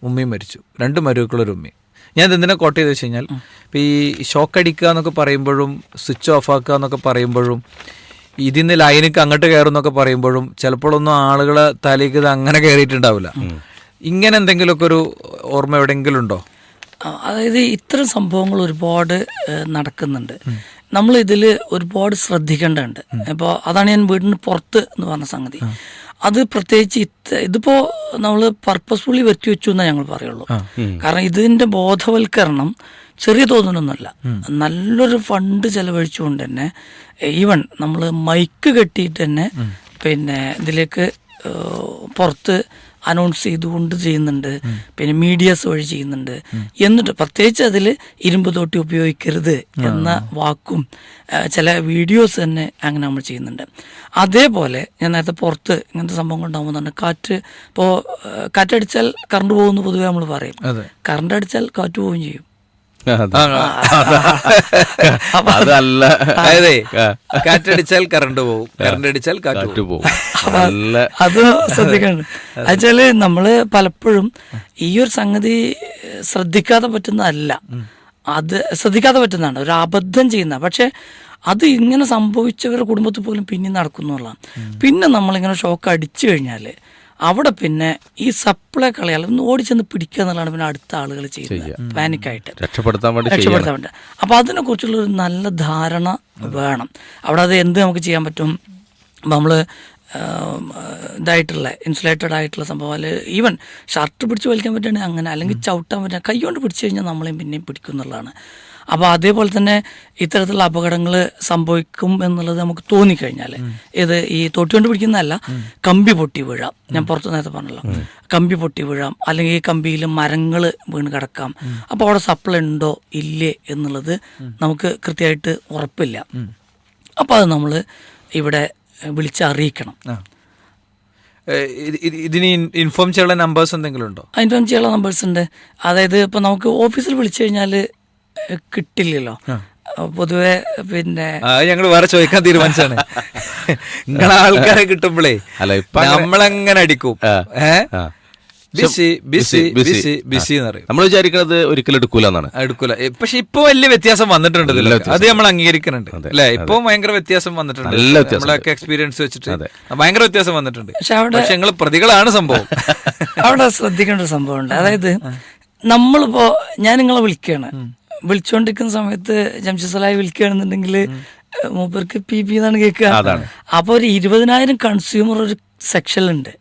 ഉമ്മയും മരിച്ചു. 2 മരുമക്കളൊരു ഉമ്മയും. ഞാൻ എന്തിനാ കോട്ട് ചെയ്ത് വെച്ച് കഴിഞ്ഞാൽ ഇപ്പം ഈ ഷോക്ക് അടിക്കുക എന്നൊക്കെ പറയുമ്പോഴും സ്വിച്ച് ഓഫ് ആക്കുക എന്നൊക്കെ പറയുമ്പോഴും ഇതിന്ന് ലൈനിക്ക് അങ്ങോട്ട് കയറും എന്നൊക്കെ പറയുമ്പോഴും ചിലപ്പോഴൊന്നും ആളുകളെ തലേക്ക് ഇത് അങ്ങനെ കയറിയിട്ടുണ്ടാവില്ല. ഇങ്ങനെ എന്തെങ്കിലുമൊക്കെ ഒരു ഓർമ്മ എവിടെയെങ്കിലും ഉണ്ടോ? അതായത് ഇത്തരം സംഭവങ്ങൾ ഒരുപാട് നടക്കുന്നുണ്ട്. നമ്മൾ ഇതിൽ ഒരുപാട് ശ്രദ്ധിക്കേണ്ടതുണ്ട്. ഇപ്പോൾ അതാണ് ഞാൻ വീടിന് പുറത്ത് എന്ന് പറഞ്ഞ സംഗതി. അത് പ്രത്യേകിച്ച് ഇതിപ്പോൾ നമ്മൾ പർപ്പസ്ഫുള്ളി വെച്ചു എന്നേ ഞങ്ങൾ പറയുള്ളൂ. കാരണം ഇതിൻ്റെ ബോധവൽക്കരണം ചെറിയ തോതിനൊന്നുമല്ല. നല്ലൊരു ഫണ്ട് ചെലവഴിച്ചുകൊണ്ട് തന്നെ ഈവൻ നമ്മൾ മൈക്ക് കെട്ടിയിട്ട് തന്നെ പിന്നെ ഇതിലേക്ക് പുറത്ത് അനൗൺസ് ചെയ്തുകൊണ്ട് ചെയ്യുന്നുണ്ട്. പിന്നെ മീഡിയാസ് വഴി ചെയ്യുന്നുണ്ട്. എന്നിട്ട് പ്രത്യേകിച്ച് അതിൽ ഇരുമ്പ് തോട്ടി ഉപയോഗിക്കരുത് എന്ന വാക്കും ചില വീഡിയോസ് തന്നെ അങ്ങനെ നമ്മൾ ചെയ്യുന്നുണ്ട്. അതേപോലെ ഞാൻ നേരത്തെ പുറത്ത് ഇങ്ങനത്തെ സംഭവങ്ങൾ ഉണ്ടാകുമ്പോൾ തന്നെ ഇപ്പോൾ കാറ്റടിച്ചാൽ കറണ്ട് പോകുമെന്ന് പൊതുവെ നമ്മൾ പറയും. കറണ്ട് അടിച്ചാൽ കാറ്റ് പോവുകയും ചെയ്യും. അതെ, കാറ്റടിച്ചാൽ കറണ്ട് പോകും, കറണ്ട് അടിച്ചാൽ കാറ്റ് പോകും. അത് ശ്രദ്ധിക്കണം. എന്നുവെച്ചാല് നമ്മള് പലപ്പോഴും ഈ ഒരു സംഗതി ശ്രദ്ധിക്കാതെ പറ്റുന്നതല്ല, അത് ശ്രദ്ധിക്കാതെ പറ്റുന്നതാണ്, ഒരു അബദ്ധം ചെയ്യുന്ന. പക്ഷെ അത് ഇങ്ങനെ സംഭവിച്ചവരുടെ കുടുംബത്തിൽ പോലും പിന്നെ നടക്കുന്നുള്ളതാണ്. പിന്നെ നമ്മളിങ്ങനെ ഷോക്ക് അടിച്ചു കഴിഞ്ഞാൽ അവിടെ പിന്നെ ഈ സപ്ലൈ കളയാൽ ഒന്ന് ഓടിച്ചെന്ന് പിടിക്കുക എന്നുള്ളതാണ് പിന്നെ അടുത്ത ആളുകൾ ചെയ്യുന്നത്, പാനിക്കായിട്ട് രക്ഷപ്പെടുത്താൻ വേണ്ടി. അപ്പോൾ അതിനെക്കുറിച്ചുള്ള ഒരു നല്ല ധാരണ വേണം. അവിടെ അത് എന്ത് നമുക്ക് ചെയ്യാൻ പറ്റും. നമ്മൾ ഇതായിട്ടുള്ള ഇൻസുലേറ്റഡ് ആയിട്ടുള്ള സംഭവം, അല്ലെങ്കിൽ ഈവൻ ഷർട്ട് പിടിച്ച് വലിക്കാൻ പറ്റുകയാണെങ്കിൽ അങ്ങനെ, അല്ലെങ്കിൽ ചവിട്ടാൻ പറ്റുക, കൈ കൊണ്ട് പിടിച്ചു കഴിഞ്ഞാൽ നമ്മളെയും പിന്നെയും പിടിക്കും എന്നുള്ളതാണ്. അപ്പോൾ അതേപോലെ തന്നെ ഇത്തരത്തിലുള്ള അപകടങ്ങൾ സംഭവിക്കും എന്നുള്ളത് നമുക്ക് തോന്നിക്കഴിഞ്ഞാൽ, ഇത് ഈ തൊട്ടി കൊണ്ട് പിടിക്കുന്നതല്ല, കമ്പി പൊട്ടി വീഴാം. ഞാൻ പുറത്ത് നേരത്തെ പറഞ്ഞല്ലോ, കമ്പി പൊട്ടി വീഴാം, അല്ലെങ്കിൽ ഈ കമ്പിയിൽ മരങ്ങൾ വീണ് കിടക്കാം. അപ്പോൾ അവിടെ സപ്ലൈ ഉണ്ടോ ഇല്ലേ എന്നുള്ളത് നമുക്ക് കൃത്യമായിട്ട് ഉറപ്പില്ല. അപ്പോൾ അത് നമ്മൾ ഇവിടെ വിളിച്ചറിയിക്കണം. ഇതിന് ഇൻഫോം ചെയ്യാനുള്ള നമ്പേഴ്സ് എന്തെങ്കിലും ഉണ്ടോ? ഇൻഫോം ചെയ്യാനുള്ള നമ്പേഴ്സ് ഉണ്ട്. അതായത് ഇപ്പോൾ നമുക്ക് ഓഫീസിൽ വിളിച്ചു കഴിഞ്ഞാൽ കിട്ടില്ലല്ലോ പൊതുവെ. പിന്നെ ഞങ്ങൾ വേറെ ചോദിക്കാൻ തീരുമാനിച്ചാണ്, നിങ്ങളെ ആൾക്കാരെ കിട്ടുമ്പോഴേ നമ്മളെങ്ങനെ അടിക്കും, നമ്മൾ വിചാരിക്കുന്നത് ഒരിക്കലും എടുക്കൂല. പക്ഷെ ഇപ്പൊ വലിയ വ്യത്യാസം വന്നിട്ടുണ്ട്, അത് നമ്മൾ അംഗീകരിക്കുന്നുണ്ട് അല്ലെ. ഇപ്പൊ ഭയങ്കര വ്യത്യാസം വന്നിട്ടുണ്ട്, നമ്മളൊക്കെ എക്സ്പീരിയൻസ് വെച്ചിട്ട് ഭയങ്കര വ്യത്യാസം വന്നിട്ടുണ്ട്. പക്ഷെ ഞങ്ങൾ പ്രതികളാണ് സംഭവം. അവിടെ ശ്രദ്ധിക്കേണ്ട ഒരു സംഭവം ഉണ്ട്. അതായത് നമ്മളിപ്പോ ഞാൻ നിങ്ങളെ വിളിക്കുകയാണ്, വിളിച്ചുകൊണ്ടിരിക്കുന്ന സമയത്ത് ജംഷീദ് വിളിക്കുകയാണെന്നുണ്ടെങ്കിൽ മൂപ്പർക്ക് PB എന്നാണ് കേൾക്കുക. അപ്പൊ ഒരു 20,000 കൺസ്യൂമർ ഒരു സെക്ഷനിലുണ്ട്.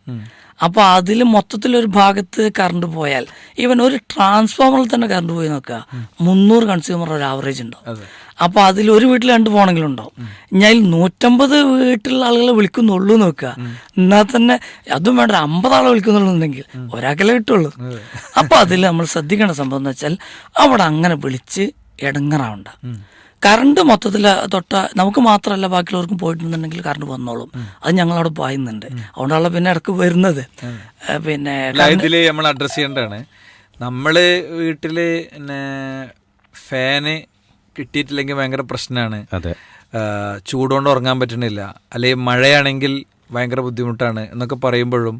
അപ്പോൾ അതിൽ മൊത്തത്തിലൊരു ഭാഗത്ത് കറണ്ട് പോയാൽ, ഈവൻ ഒരു ട്രാൻസ്ഫോമറിൽ തന്നെ കറണ്ട് പോയി നോക്കുക, 300 കൺസ്യൂമർ ഒരു ആവറേജ് ഉണ്ടാവും. അപ്പോൾ അതിൽ ഒരു വീട്ടിൽ 2 ഫോണെങ്കിലും ഉണ്ടാവും. ഞാൻ 150 വീട്ടിലുള്ള ആളുകളെ വിളിക്കുന്നുള്ളൂ നോക്കുക, എന്നാൽ തന്നെ അതും വേണ്ട 50 ആളെ വിളിക്കുന്നുണ്ടെങ്കിൽ ഒരാൾക്കല്ലേ കിട്ടുള്ളൂ. അപ്പോൾ അതിൽ നമ്മൾ ശ്രദ്ധിക്കേണ്ട സംഭവം എന്ന് വെച്ചാൽ അവിടെ അങ്ങനെ വിളിച്ച് ഇടങ്ങറാവണ്ട. കറണ്ട് മൊത്തത്തിൽ നമുക്ക് മാത്രമല്ല ബാക്കിയുള്ളവർക്കും പോയിട്ടുണ്ടെങ്കിൽ കറണ്ട് വന്നോളും. അത് ഞങ്ങളവിടെ പായുന്നുണ്ട്, അതുകൊണ്ടാണല്ലോ പിന്നെ ഇടക്ക് വരുന്നത്. പിന്നെ ഇതിൽ നമ്മൾ അഡ്രസ് ചെയ്യേണ്ടതാണ്, നമ്മള് വീട്ടില് പിന്നെ ഫാന് കിട്ടിയിട്ടില്ലെങ്കിൽ ഭയങ്കര പ്രശ്നമാണ്. ചൂടുകൊണ്ട് ഉറങ്ങാൻ പറ്റണില്ല, അല്ലെങ്കിൽ മഴയാണെങ്കിൽ ഭയങ്കര ബുദ്ധിമുട്ടാണ് എന്നൊക്കെ പറയുമ്പോഴും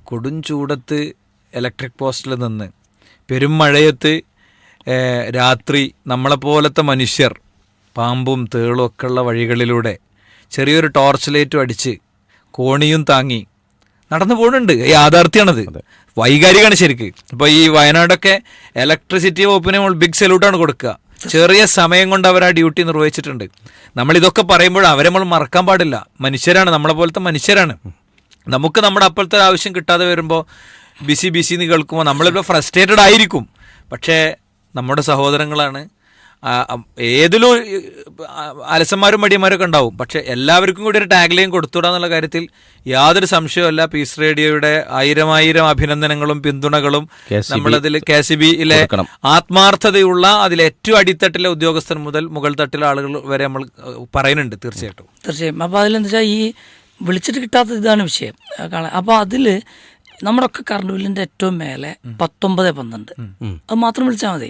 കൊടും ചൂടത്ത് ഇലക്ട്രിക് പോസ്റ്റിൽ നിന്ന് പെരും മഴയത്ത് രാത്രി നമ്മളെപ്പോലത്തെ മനുഷ്യർ പാമ്പും തേളും ഒക്കെ ഉള്ള വഴികളിലൂടെ ചെറിയൊരു ടോർച്ച് ലൈറ്റും അടിച്ച് കോണിയും താങ്ങി നടന്നു പോകുന്നുണ്ട്. യാഥാർത്ഥ്യമാണത്, വൈകാരികമാണ് ശരിക്ക്. ഇപ്പോൾ ഈ വയനാടൊക്കെ ഇലക്ട്രിസിറ്റി വകുപ്പിനെ നമ്മൾ ബിഗ് സല്യൂട്ടാണ് കൊടുക്കുക. ചെറിയ സമയം കൊണ്ട് അവർ ആ ഡ്യൂട്ടി നിർവഹിച്ചിട്ടുണ്ട്. നമ്മളിതൊക്കെ പറയുമ്പോൾ അവരെ നമ്മൾ മറക്കാൻ പാടില്ല. മനുഷ്യരാണ്, നമ്മളെ പോലത്തെ മനുഷ്യരാണ്. നമുക്ക് നമ്മുടെ അപ്പോഴത്തെ ആവശ്യം കിട്ടാതെ വരുമ്പോൾ ബിസി എന്ന് കേൾക്കുമ്പോൾ നമ്മളിപ്പോൾ ഫ്രസ്ട്രേറ്റഡ് ആയിരിക്കും. പക്ഷേ നമ്മുടെ സഹോദരങ്ങളാണ്. ഏതിലും അലസന്മാരും മടിയന്മാരൊക്കെ ഉണ്ടാവും. പക്ഷെ എല്ലാവർക്കും കൂടി ഒരു ടാഗ് ലൈൻ കൊടുത്തുവിടാന്നുള്ള കാര്യത്തിൽ യാതൊരു സംശയമല്ല. പീസ് റേഡിയോയുടെ 1000 അഭിനന്ദനങ്ങളും പിന്തുണകളും നമ്മളതിൽ KCB-യിലെ ആത്മാർത്ഥതയുള്ള അതിൽ ഏറ്റവും അടിത്തട്ടിലെ ഉദ്യോഗസ്ഥൻ മുതൽ മുകൾ തട്ടിലെ ആളുകൾ വരെ നമ്മൾ പറയുന്നുണ്ട്. തീർച്ചയായും. അപ്പോൾ അതിലെന്താ വെച്ചാൽ ഈ വിളിച്ചിട്ട് കിട്ടാത്ത ഇതാണ് വിഷയം. അപ്പോൾ അതിൽ നമ്മുടെ ഒക്കെ കറണ്ട് ബില്ലിൻ്റെ ഏറ്റവും മേലെ 1912 അത് മാത്രം വിളിച്ചാൽ മതി.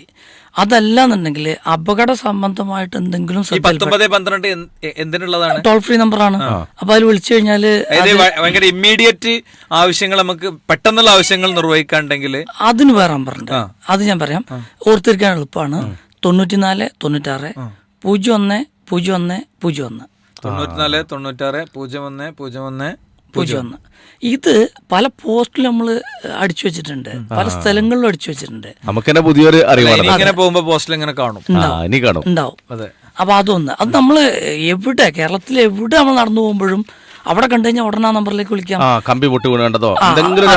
അതല്ല എന്നുണ്ടെങ്കിൽ അപകട സംബന്ധമായിട്ട് എന്തെങ്കിലും 1912 എന്തിനുള്ളതാണ്? ടോൾ ഫ്രീ നമ്പറാണ്. അപ്പൊ അതിൽ വിളിച്ചു കഴിഞ്ഞാൽ ഭയങ്കര ഇമ്മീഡിയറ്റ് ആവശ്യങ്ങൾ, നമുക്ക് പെട്ടെന്നുള്ള ആവശ്യങ്ങൾ നിർവഹിക്കാണ്ടെങ്കിൽ അതിന് വേറെ നമ്പറുണ്ട്. അത് ഞാൻ പറയാം, ഓർത്തിരിക്കാൻ എളുപ്പമാണ്. 94 96 01 01 01 94 96 01 01 01. ഇത് പല പോസ്റ്റിലും നമ്മൾ അടിച്ചു വെച്ചിട്ടുണ്ട്, പല സ്ഥലങ്ങളിലും അടിച്ചു വെച്ചിട്ടുണ്ട്. നമുക്ക് തന്നെ പുതിയൊരു അറിവാണ്. ഇങ്ങനെ പോകുമ്പോ പോസ്റ്റിൽ ഇങ്ങനെ കാണും, ഉണ്ടാവും. അപ്പൊ അതൊന്ന്, അത് നമ്മൾ എവിടെ കേരളത്തിൽ എവിടെ നമ്മൾ നടന്നു പോകുമ്പോഴും അവിടെ കണ്ടു കഴിഞ്ഞാൽ ഉടനെ ആ നമ്പറിലേക്ക് വിളിക്കാം. കമ്പി പൊട്ടി വീണേണ്ടതോ എന്തെങ്കിലും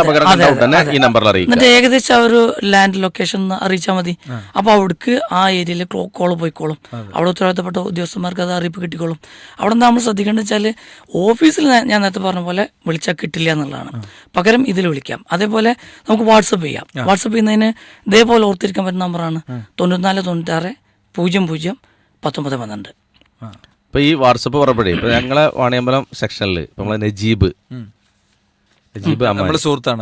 ഈ നമ്പറിൽ അറിയിക്കാം. എന്നിട്ട് ഏകദേശം ആ ഒരു ലാൻഡ് ലൊക്കേഷൻ അറിയിച്ചാൽ മതി. അപ്പൊ അവിടേക്ക് ആ ഏരിയയിൽ കോള് പോയിക്കോളും. അവിടെ ഉത്തരവാദിത്തപ്പെട്ട ഉദ്യോഗസ്ഥന്മാർക്ക് അത് അറിയിപ്പ് കിട്ടിക്കോളും. അവിടെ എന്താ നമ്മൾ ശ്രദ്ധിക്കേണ്ടത് വെച്ചാൽ ഓഫീസിൽ ഞാൻ നേരത്തെ പറഞ്ഞ പോലെ വിളിച്ചാൽ കിട്ടില്ല എന്നുള്ളതാണ്. പകരം ഇതിൽ വിളിക്കാം. അതേപോലെ നമുക്ക് വാട്സപ്പ് ചെയ്യാം. വാട്സപ്പ് ചെയ്യുന്നതിന് ഇതേപോലെ ഓർത്തിരിക്കാൻ പറ്റുന്ന നമ്പറാണ് 94 96 00 1912. ഇപ്പൊ ഈ വാട്സപ്പ് പറഞ്ഞപ്പോഴേ ഇപ്പൊ ഞങ്ങളെ വാണിയമ്പലം സെക്ഷനിൽ ഇപ്പൊ നമ്മളെ നജീബ് സുഹൃത്താണ്.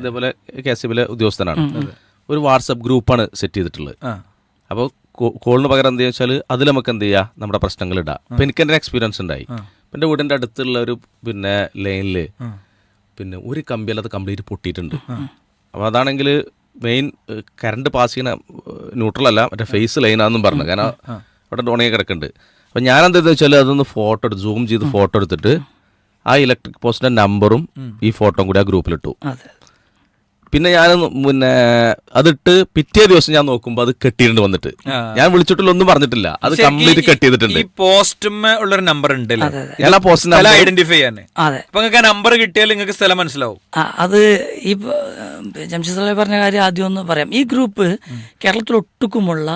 ഇതേപോലെ KCB-യിലെ ഉദ്യോഗസ്ഥനാണ്. ഒരു വാട്സപ്പ് ഗ്രൂപ്പാണ് സെറ്റ് ചെയ്തിട്ടുള്ളത്. അപ്പോൾ കോളിന് പകരം എന്ത് വെച്ചാൽ അതിൽ നമുക്ക് എന്ത് ചെയ്യാം, നമ്മുടെ പ്രശ്നങ്ങൾ ഇടാം. അപ്പൊ എനിക്ക് എൻ്റെ എക്സ്പീരിയൻസ് ഉണ്ടായി. എൻ്റെ വീടിൻ്റെ അടുത്തുള്ള ഒരു ലൈനില് ഒരു കമ്പിയല്ല, അത് കംപ്ലീറ്റ് പൊട്ടിയിട്ടുണ്ട്. അപ്പോൾ അതാണെങ്കിൽ മെയിൻ കറണ്ട് പാസ് ചെയ്യുന്ന ന്യൂട്രൽ അല്ല, മറ്റേ ഫേസ് ലൈനാന്നും പറഞ്ഞു. കാരണം അവിടെ ഉണങ്ങി കിടക്കുന്നുണ്ട്. അപ്പം ഞാൻ എന്താണെന്ന് വെച്ചാൽ അതൊന്ന് ഫോട്ടോ എടുത്ത് സൂം ചെയ്ത് ഫോട്ടോ എടുത്തിട്ട് ആ ഇലക്ട്രിക് പോസ്റ്റിന്റെ നമ്പറും ഈ ഫോട്ടോയും കൂടി ആ ഗ്രൂപ്പിലിട്ടു. പിന്നെ ഞാൻ അതിട്ട് പിറ്റേ ദിവസം ഞാൻ നോക്കുമ്പോൾ അത് കെട്ടിയിട്ടുണ്ട് വന്നിട്ട്. ഞാൻ വിളിച്ചിട്ടില്ല, ഒന്നും പറഞ്ഞിട്ടില്ല, അത് കംപ്ലീറ്റ് കെട്ടി ചെയ്തിട്ടുണ്ട്. പോസ്റ്റുമേ ഉള്ളൊരു നമ്പർ ഉണ്ട്, ഞാൻ ആ പോസ്റ്റ് ഐഡന്റിഫൈ ചെയ്യാൻ. അപ്പൊ നിങ്ങൾക്ക് ആ നമ്പർ കിട്ടിയാൽ നിങ്ങൾക്ക് സ്ഥലം മനസ്സിലാവും. അത് ഈ ജംഷീദ് പറഞ്ഞ കാര്യം ആദ്യം ഒന്ന് പറയാം. ഈ ഗ്രൂപ്പ് കേരളത്തിലൊട്ടുക്കുമുള്ള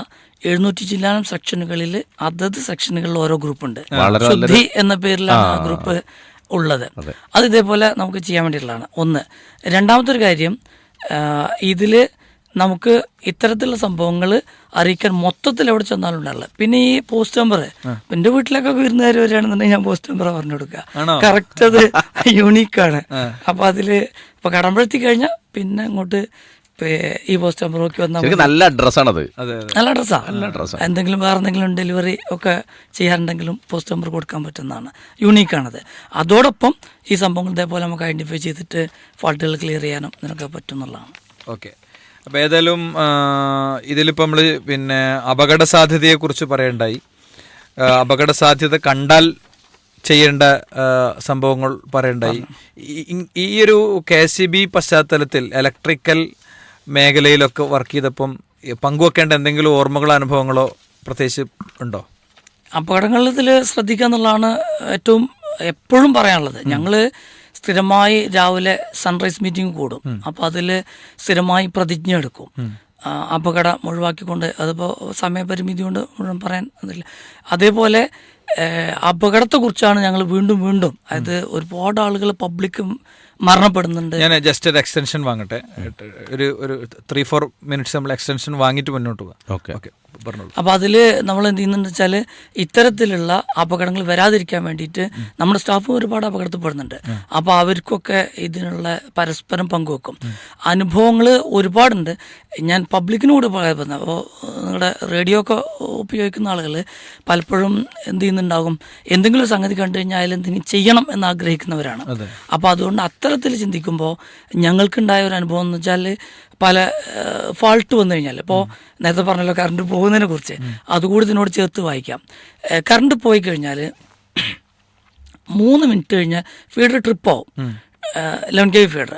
700 ചില്ലാനം സെക്ഷനുകളിൽ അതത് സെക്ഷനുകളിൽ ഓരോ ഗ്രൂപ്പുണ്ട്. ശുദ്ധി എന്ന പേരിലാണ് ആ ഗ്രൂപ്പ് ഉള്ളത്. അത് ഇതേപോലെ നമുക്ക് ചെയ്യാൻ വേണ്ടിയിട്ടുള്ളതാണ്. ഒന്ന്. രണ്ടാമത്തെ ഒരു കാര്യം, ഇതിൽ നമുക്ക് ഇത്തരത്തിലുള്ള സംഭവങ്ങൾ അറിയിക്കാൻ മൊത്തത്തിൽ എവിടെ ചെന്നാലും ഉണ്ടാവില്ല. പിന്നെ ഈ പോസ്റ്റ് നമ്പർ, എൻ്റെ വീട്ടിലൊക്കെ വിരുന്നുകാർ വരികയാണെന്നുണ്ടെങ്കിൽ ഞാൻ പോസ്റ്റ് നമ്പർ പറഞ്ഞു കൊടുക്കുക. കറക്റ്റ് അത് യൂണീക്കാണ്. അപ്പൊ അതില് ഇപ്പൊ കടമ്പഴത്തി കഴിഞ്ഞാൽ പിന്നെ അങ്ങോട്ട് ഈ പോസ്റ്റ് നമ്പർ നോക്കി വന്നാൽ നല്ല അഡ്രസ്സാണത്. നല്ല അഡ്രസ്സാണ്. എന്തെങ്കിലും വേറെ എന്തെങ്കിലും ഡെലിവറി ഒക്കെ ചെയ്യാറുണ്ടെങ്കിലും പോസ്റ്റ് നമ്പർ കൊടുക്കാൻ പറ്റുന്നതാണ്, യൂണീക്കാണത്. അതോടൊപ്പം ഈ സംഭവങ്ങൾ ഇതേപോലെ നമുക്ക് ഐഡന്റിഫൈ ചെയ്തിട്ട് ഫോൾട്ടുകൾ ക്ലിയർ ചെയ്യാനും ഇതിനൊക്കെ പറ്റും എന്നുള്ളതാണ്. ഓക്കെ. അപ്പോൾ ഏതായാലും ഇതിലിപ്പോൾ നമ്മൾ അപകട സാധ്യതയെക്കുറിച്ച് പറയണ്ടായി. അപകട സാധ്യത കണ്ടാൽ ചെയ്യേണ്ട സംഭവങ്ങൾ പറയണ്ടായി. ഈ ഒരു KCB പശ്ചാത്തലത്തിൽ ഇലക്ട്രിക്കൽ മേഖലയിലൊക്കെ വർക്ക് ചെയ്തപ്പം പങ്കുവെക്കേണ്ട എന്തെങ്കിലും ഓർമ്മകളോ അനുഭവങ്ങളോ പ്രത്യേകിച്ച് ഉണ്ടോ? അപകടങ്ങളിൽ ഇതിൽ ശ്രദ്ധിക്കുക എന്നുള്ളതാണ് ഏറ്റവും എപ്പോഴും പറയാനുള്ളത്. ഞങ്ങൾ സ്ഥിരമായി രാവിലെ സൺറൈസ് മീറ്റിംഗ് കൂടും. അപ്പോൾ അതിൽ സ്ഥിരമായി പ്രതിജ്ഞ എടുക്കും, അപകടം ഒഴിവാക്കിക്കൊണ്ട്. അതിപ്പോൾ സമയപരിമിതി കൊണ്ട് മുഴുവൻ പറയാൻ അതില്ല. അതേപോലെ അപകടത്തെക്കുറിച്ചാണ് ഞങ്ങൾ വീണ്ടും അതായത് ഒരുപാട് ആളുകൾ പബ്ലിക് മരണപ്പെടുന്നുണ്ട്. ഞാൻ ജസ്റ്റ് ഒരു എക്സ്റ്റൻഷൻ വാങ്ങട്ടെ, ഒരു 3-4 മിനിറ്റ്സ് നമ്മൾ എക്സ്റ്റൻഷൻ വാങ്ങിയിട്ട് മുന്നോട്ട് പോകാം. ഓക്കെ. അപ്പോൾ അതിൽ നമ്മൾ എന്ത് ചെയ്യുന്നുണ്ട് വെച്ചാൽ ഇത്തരത്തിലുള്ള അപകടങ്ങൾ വരാതിരിക്കാൻ വേണ്ടിയിട്ട് നമ്മുടെ സ്റ്റാഫും ഒരുപാട് അപകടത്തിൽപ്പെടുന്നുണ്ട്. അപ്പോൾ അവർക്കൊക്കെ ഇതിനുള്ള പരസ്പരം പങ്കുവെക്കും. അനുഭവങ്ങൾ ഒരുപാടുണ്ട്. ഞാൻ പബ്ലിക്കിനോട് പറയുന്നത്, അപ്പോൾ നിങ്ങളുടെ റേഡിയോ ഒക്കെ ഉപയോഗിക്കുന്ന ആളുകൾ പലപ്പോഴും എന്ത് ചെയ്യുന്നുണ്ടാകും, എന്തെങ്കിലും സംഗതി കണ്ടു കഴിഞ്ഞാൽ അതിലെന്തെങ്കിലും ചെയ്യണം എന്ന് ആഗ്രഹിക്കുന്നവരാണ്. അപ്പോൾ അതുകൊണ്ട് അത്തരത്തിൽ ചിന്തിക്കുമ്പോൾ ഞങ്ങൾക്കുണ്ടായ ഒരു അനുഭവം എന്ന് വെച്ചാൽ പല ഫാൾട്ട് വന്നു കഴിഞ്ഞാൽ, ഇപ്പോൾ നേരത്തെ പറഞ്ഞല്ലോ കറണ്ട് പോകുന്നതിനെ കുറിച്ച്, അതുകൂടി ഇതിനോട് ചേർത്ത് വായിക്കാം. കറണ്ട് പോയി കഴിഞ്ഞാൽ 3 മിനിറ്റ് കഴിഞ്ഞാൽ ഫീഡർ ട്രിപ്പാവും, 11 kV ഫീഡർ.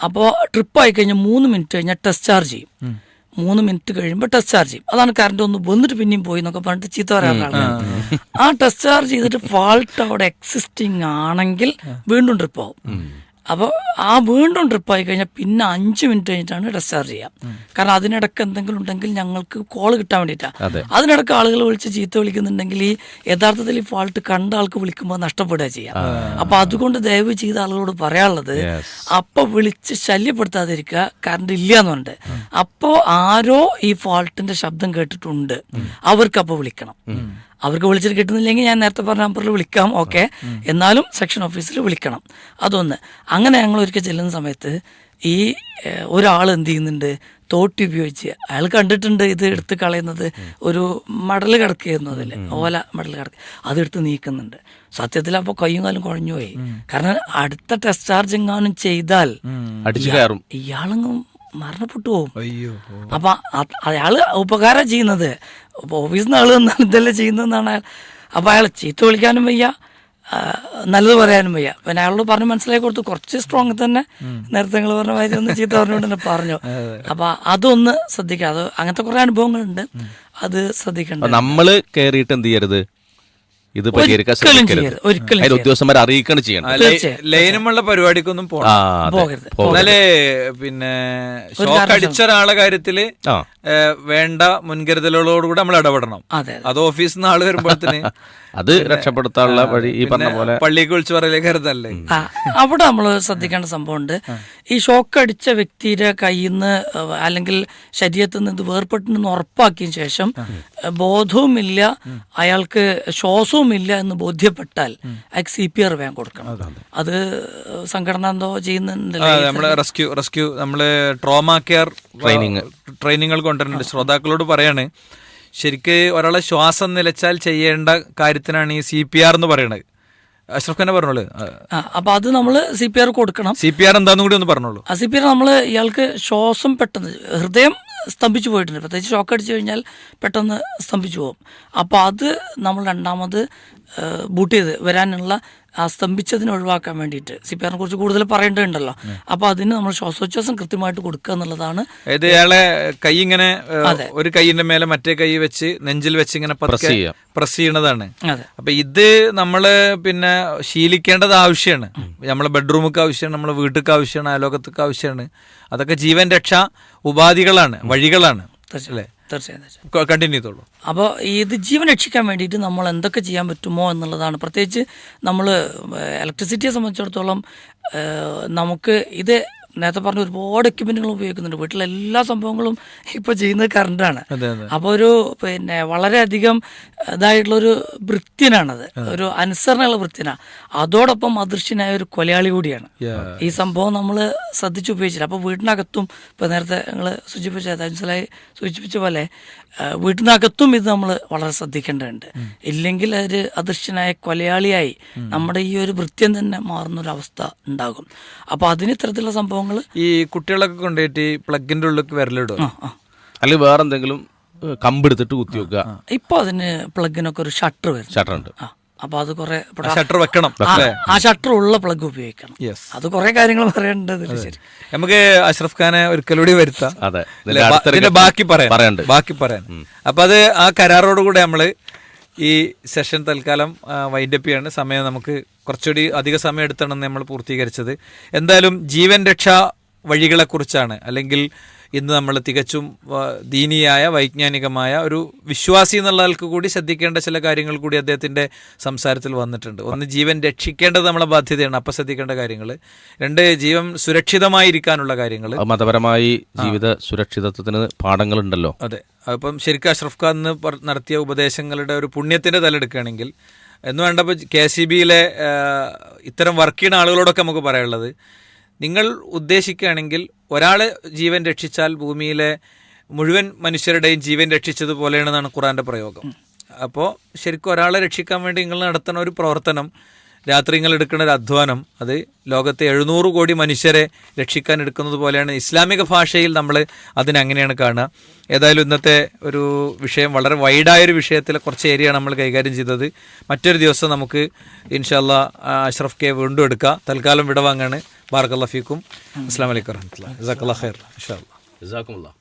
അപ്പോൾ ട്രിപ്പായി കഴിഞ്ഞാൽ 3 മിനിറ്റ് കഴിഞ്ഞാൽ ടെസ്റ്റ് ചാർജ് ചെയ്യും. 3 മിനിറ്റ് കഴിയുമ്പോൾ ടെസ്റ്റ് ചാർജ് ചെയ്യും. അതാണ് കറണ്ട് ഒന്ന് വന്നിട്ട് പിന്നെയും പോയി എന്നൊക്കെ പറഞ്ഞിട്ട് ചീത്ത പറയാറുള്ള ആ ടെസ്റ്റ് ചാർജ് ചെയ്തിട്ട് ഫാൾട്ട് അവിടെ എക്സിസ്റ്റിംഗ് ആണെങ്കിൽ വീണ്ടും ട്രിപ്പ് ആവും. അപ്പോൾ ആ വീണ്ടും ട്രിപ്പായി കഴിഞ്ഞാൽ പിന്നെ 5 മിനിറ്റ് കഴിഞ്ഞിട്ടാണ് ഡിസ്ചാർജ് ചെയ്യുക. കാരണം അതിനിടയ്ക്ക് എന്തെങ്കിലും ഉണ്ടെങ്കിൽ ഞങ്ങൾക്ക് കോൾ കിട്ടാൻ വേണ്ടിയിട്ടാണ്. അതിനിടയ്ക്ക് ആളുകൾ വിളിച്ച് ചീത്ത വിളിക്കുന്നുണ്ടെങ്കിൽ ഈ യഥാർത്ഥത്തിൽ ഈ ഫാൾട്ട് കണ്ട ആൾക്ക് വിളിക്കുമ്പോൾ നഷ്ടപ്പെടുക ചെയ്യാം. അപ്പോൾ അതുകൊണ്ട് ദയവ് ചെയ്ത ആളുകളോട് പറയാനുള്ളത് അപ്പോൾ വിളിച്ച് ശല്യപ്പെടുത്താതിരിക്കുക. കറണ്ട് ഇല്ല എന്നുണ്ട്, അപ്പോൾ ആരോ ഈ ഫാൾട്ടിന്റെ ശബ്ദം കേട്ടിട്ടുണ്ട്, അവർക്ക് അപ്പോൾ വിളിക്കണം. അവർക്ക് വിളിച്ചിട്ട് കിട്ടുന്നില്ലെങ്കിൽ ഞാൻ നേരത്തെ പറഞ്ഞ നമ്പറിൽ വിളിക്കാം, ഓക്കെ, എന്നാലും സെക്ഷൻ ഓഫീസിൽ വിളിക്കണം. അതൊന്ന്. അങ്ങനെ ഞങ്ങൾ ഒരിക്കൽ ചെല്ലുന്ന സമയത്ത് ഈ ഒരാൾ എന്ത് ചെയ്യുന്നുണ്ട്, തോട്ടി ഉപയോഗിച്ച് അയാൾ കണ്ടിട്ടുണ്ട് ഇത് എടുത്ത് കളയുന്നത്, ഒരു മടൽ കിടക്കുകയായിരുന്നു, അതിൽ ഓല മടൽ കിടക്കുക, അതെടുത്ത് നീക്കുന്നുണ്ട്. സത്യത്തിൽ അപ്പോൾ കയ്യും കാലും കുഴഞ്ഞുപോയി. കാരണം അടുത്ത ടെസ്റ്റ് ചാർജ് എങ്ങാനും ചെയ്താൽ ഇയാളങ്ങും മരണപ്പെട്ടു പോകും. അപ്പൊ അയാള് ഉപകാരം ചെയ്യുന്നത്, ഓഫീസിൽ നിന്ന് ആള് വന്നാൽ ഇതെല്ലാം ചെയ്യുന്നതെന്നാണ് അയാൾ. അപ്പൊ അയാൾ ചീത്ത വിളിക്കാനും വയ്യ, നല്ലത് പറയാനും വയ്യ. പിന്നെ അയാളോട് പറഞ്ഞ് മനസ്സിലാക്കി കൊടുത്തു, കുറച്ച് സ്ട്രോങ് തന്നെ നേരത്തെ നിങ്ങൾ പറഞ്ഞ മാതിരി ഒന്ന് ചീത്ത പറഞ്ഞുകൊണ്ട് തന്നെ പറഞ്ഞു. അപ്പൊ അതൊന്ന് ശ്രദ്ധിക്കുക. അത് അങ്ങനത്തെ കുറെ അനുഭവങ്ങളുണ്ട്, അത് ശ്രദ്ധിക്കണ്ട. നമ്മള് കേറിയിട്ട് എന്ത് ചെയ്യരുത്, ഇത് പരിഹരിക്കാൻ ഉദ്യോഗസ്ഥന്മാരെ അറിയിക്കണം ചെയ്യണം. ലൈനുമുള്ള പരിപാടിക്കൊന്നും പോകരുത്. എന്നാലേ പിന്നെ ഷോക്ക് അടിച്ച ഒരാളെ കാര്യത്തില് വേണ്ട മുൻകരുതലുകളോടുകൂടി നമ്മൾ ഇടപെടണം. അത് ഓഫീസിൽ നിന്ന് ആള് വരുമ്പോഴത്തേന് അത് രക്ഷപ്പെടുത്താനുള്ള വഴി ഈ പറഞ്ഞ പോലെ പള്ളിക്ക് വിളിച്ചു പറയലേക്ക് കരുതല്ലേ. അവിടെ നമ്മൾ ശ്രദ്ധിക്കേണ്ട സംഭവമുണ്ട്. ഈ ഷോക്ക് അടിച്ച വ്യക്തിയുടെ കയ്യിൽ നിന്ന് അല്ലെങ്കിൽ ശരീരത്തിൽ നിന്ന് ഇത് വേർപെട്ടെന്ന് ഉറപ്പാക്കിയ ശേഷം ബോധവുമില്ല, അയാൾക്ക് ശ്വാസവും ഇല്ല എന്ന് ബോധ്യപ്പെട്ടാൽ അയാൾക്ക് CPR വേഗം കൊടുക്കണം. അത് സംഘടന എന്തോ ചെയ്യുന്നുണ്ടല്ലോ, നമ്മള് റെസ്ക്യൂ നമ്മള് ട്രോമാ കെയർ ട്രെയിനിങ്ങൾ കൊണ്ടുവരുന്നുണ്ട്. ശ്രോതാക്കളോട് പറയാണ്, ശരിക്ക് ഒരാളെ ശ്വാസം നിലച്ചാൽ ചെയ്യേണ്ട കാര്യത്തിനാണ് ഈ CPR എന്ന് പറയുന്നത്. അഷ്റഫ് ഖാനെ പറഞ്ഞോളൂ. അപ്പൊ അത് നമ്മള് CPR കൊടുക്കണം. CPR എന്താന്ന് കൂടി ഒന്ന് പറഞ്ഞോളൂ. CPR നമ്മള് ഇയാൾക്ക് ശ്വാസം പെട്ടെന്ന്, ഹൃദയം സ്തംഭിച്ചു പോയിട്ടുണ്ട്, പ്രത്യേകിച്ച് ഷോക്ക് അടിച്ചു കഴിഞ്ഞാൽ പെട്ടെന്ന് സ്തംഭിച്ചു പോകും. അപ്പോൾ അത് നമ്മൾ രണ്ടാമത് ബൂട്ട് ചെയ്ത് വരാനുള്ള ആ സ്തംഭിച്ചതിനെ ഒഴിവാക്കാൻ വേണ്ടിയിട്ട് CPRനെ കുറിച്ച് കൂടുതൽ പറയേണ്ടതുണ്ടല്ലോ. അപ്പോൾ അതിന് നമ്മൾ ശ്വാസോച്ഛ്വാസം കൃത്യമായിട്ട് കൊടുക്കുക എന്നുള്ളതാണ്. ഇയാളെ കൈ ഇങ്ങനെ ഒരു കൈയിന്റെ മേലെ മറ്റേ കൈ വെച്ച് നെഞ്ചിൽ വെച്ച് ഇങ്ങനെ പ്രസ് ചെയ്യണതാണ്. അപ്പൊ ഇത് നമ്മള് പിന്നെ ശീലിക്കേണ്ടത് ആവശ്യമാണ്. നമ്മളെ ബെഡ്റൂമൊക്കെ ആവശ്യമാണ്, നമ്മളെ വീട്ടിലേക്ക് ആവശ്യമാണ്, അയലോകത്തൊക്കെ ആവശ്യമാണ്. അതൊക്കെ ജീവൻ രക്ഷാ ഉപാധികളാണ്, വഴികളാണ്. തീർച്ചയായും കണ്ടിന്യൂ ചെയ്തോളൂ. അപ്പോൾ ഇത് ജീവൻ രക്ഷിക്കാൻ വേണ്ടിയിട്ട് നമ്മൾ എന്തൊക്കെ ചെയ്യാൻ പറ്റുമോ എന്നുള്ളതാണ്. പ്രത്യേകിച്ച് നമ്മൾ ഇലക്ട്രിസിറ്റിയെ സംബന്ധിച്ചിടത്തോളം നമുക്ക് ഇത് നേരത്തെ പറഞ്ഞ ഒരുപാട് എക്യുപ്മെന്റുകൾ ഉപയോഗിക്കുന്നുണ്ട്. വീട്ടിലെ എല്ലാ സംഭവങ്ങളും ഇപ്പോൾ ചെയ്യുന്നത് കറണ്ടാണ്. അപ്പോൾ ഒരു പിന്നെ വളരെയധികം ഇതായിട്ടുള്ളൊരു വൃത്യനാണത്, ഒരു അനുസരണയുള്ള വൃത്യനാണ്. അതോടൊപ്പം അദൃശ്യനായ ഒരു കൊലയാളി കൂടിയാണ്. ഈ സംഭവം നമ്മൾ ശ്രദ്ധിച്ച് ഉപയോഗിച്ചില്ല. അപ്പോൾ വീട്ടിനകത്തും ഇപ്പോൾ നേരത്തെ നിങ്ങൾ സൂചിപ്പിച്ച പോലെ വീട്ടിനകത്തും ഇത് നമ്മൾ വളരെ ശ്രദ്ധിക്കേണ്ടതുണ്ട്. ഇല്ലെങ്കിൽ ഒരു അദൃശ്യനായ കൊലയാളിയായി നമ്മുടെ ഈ ഒരു വൃത്യം തന്നെ മാറുന്നൊരവസ്ഥ ഉണ്ടാകും. അപ്പോൾ അതിന് ഇത്തരത്തിലുള്ള സംഭവങ്ങൾ ഈ കുട്ടികളൊക്കെ കൊണ്ടുപോയിട്ട് പ്ലഗിന്റെ ഉള്ളിൽ വിരലിടും, അല്ലെങ്കിൽ വേറെ എന്തെങ്കിലും കമ്പെടുത്തിട്ട് കുത്തി വെക്കുക. ഇപ്പൊ അതിന് പ്ലഗിനൊക്കെ ഒരു ഷട്ടർ ഉണ്ട്. അപ്പൊ അത് കുറെ ഷട്ടർ വെക്കണം, ആ ഷട്ടർ ഉള്ള പ്ലഗ് ഉപയോഗിക്കണം. അത് കുറെ കാര്യങ്ങൾ പറയേണ്ടത്. ശരി, നമുക്ക് അഷ്റഫ് ഖാനെ ഒരിക്കലൂടെ വരുത്താം. ബാക്കി പറയാൻ. അപ്പൊ അത് ആ കരാറോടുകൂടെ നമ്മള് ഈ സെഷൻ തൽക്കാലം വൈൻഡപ്പ് ചെയ്യാണ്. സമയം നമുക്ക് കുറച്ചുകൂടി അധിക സമയം എടുത്താണ് നമ്മൾ പൂർത്തീകരിച്ചത്. എന്തായാലും ജീവൻ രക്ഷാ വഴികളെക്കുറിച്ചാണ്, അല്ലെങ്കിൽ ഇന്ന് നമ്മൾ തികച്ചും ദീനീയായ വൈജ്ഞാനികമായ ഒരു വിശ്വാസി എന്നുള്ള ആൾക്ക് കൂടി ശ്രദ്ധിക്കേണ്ട ചില കാര്യങ്ങൾ കൂടി അദ്ദേഹത്തിൻ്റെ സംസാരത്തിൽ വന്നിട്ടുണ്ട്. ഒന്ന്, ജീവൻ രക്ഷിക്കേണ്ടത് നമ്മളെ ബാധ്യതയാണ്, അപ്പം ശ്രദ്ധിക്കേണ്ട കാര്യങ്ങൾ. രണ്ട്, ജീവൻ സുരക്ഷിതമായിരിക്കാനുള്ള കാര്യങ്ങൾ. മതപരമായി ജീവിത സുരക്ഷിതത്വത്തിന് പാഠങ്ങളുണ്ടല്ലോ. അതെ, അപ്പം ശരിക്കും അഷ്റഫ് ഖാൻ നടത്തിയ ഉപദേശങ്ങളുടെ ഒരു പുണ്യത്തിൻ്റെ തലെടുക്കുകയാണെങ്കിൽ എന്ന് വേണ്ടപ്പോൾ KCBയിലെ ഇത്തരം വർക്ക് ചെയ്യുന്ന ആളുകളോടൊക്കെ നമുക്ക് പറയാനുള്ളത്, നിങ്ങൾ ഉദ്ദേശിക്കുകയാണെങ്കിൽ ഒരാളെ ജീവൻ രക്ഷിച്ചാൽ ഭൂമിയിലെ മുഴുവൻ മനുഷ്യരുടെയും ജീവൻ രക്ഷിച്ചതുപോലെയാണെന്നാണ് ഖുറാൻ്റെ പ്രയോഗം. അപ്പോൾ ശരിക്കും ഒരാളെ രക്ഷിക്കാൻ വേണ്ടി നിങ്ങൾ നടത്തുന്ന ഒരു പ്രവർത്തനം, രാത്രി നിങ്ങൾ എടുക്കുന്ന ഒരു അധ്വാനം, അത് ലോകത്തെ 700 കോടി മനുഷ്യരെ രക്ഷിക്കാൻ എടുക്കുന്നത് പോലെയാണ്. ഇസ്ലാമിക ഭാഷയിൽ നമ്മൾ അതിനങ്ങനെയാണ് കാണുക. ഏതായാലും ഇന്നത്തെ ഒരു വിഷയം വളരെ വൈഡായൊരു വിഷയത്തിൽ കുറച്ച് ഏരിയയാണ് നമ്മൾ കൈകാര്യം ചെയ്തത്. മറ്റൊരു ദിവസം നമുക്ക് ഇൻഷാ അല്ലാഹ് അഷ്റഫ് കെ വീണ്ടും എടുക്കാം. തൽക്കാലം വിടവാങ്ങാണ്. ബാറക്കല്ലാഹു ഫീക്കും. അസ്സലാമു അലൈക്കും വറഹ്മത്തുള്ളാഹി. ജസാക്കല്ലാഹു ഖൈർ. ഇൻഷാ അല്ലാഹ്. ജസാക്കുമുല്ലാഹ്.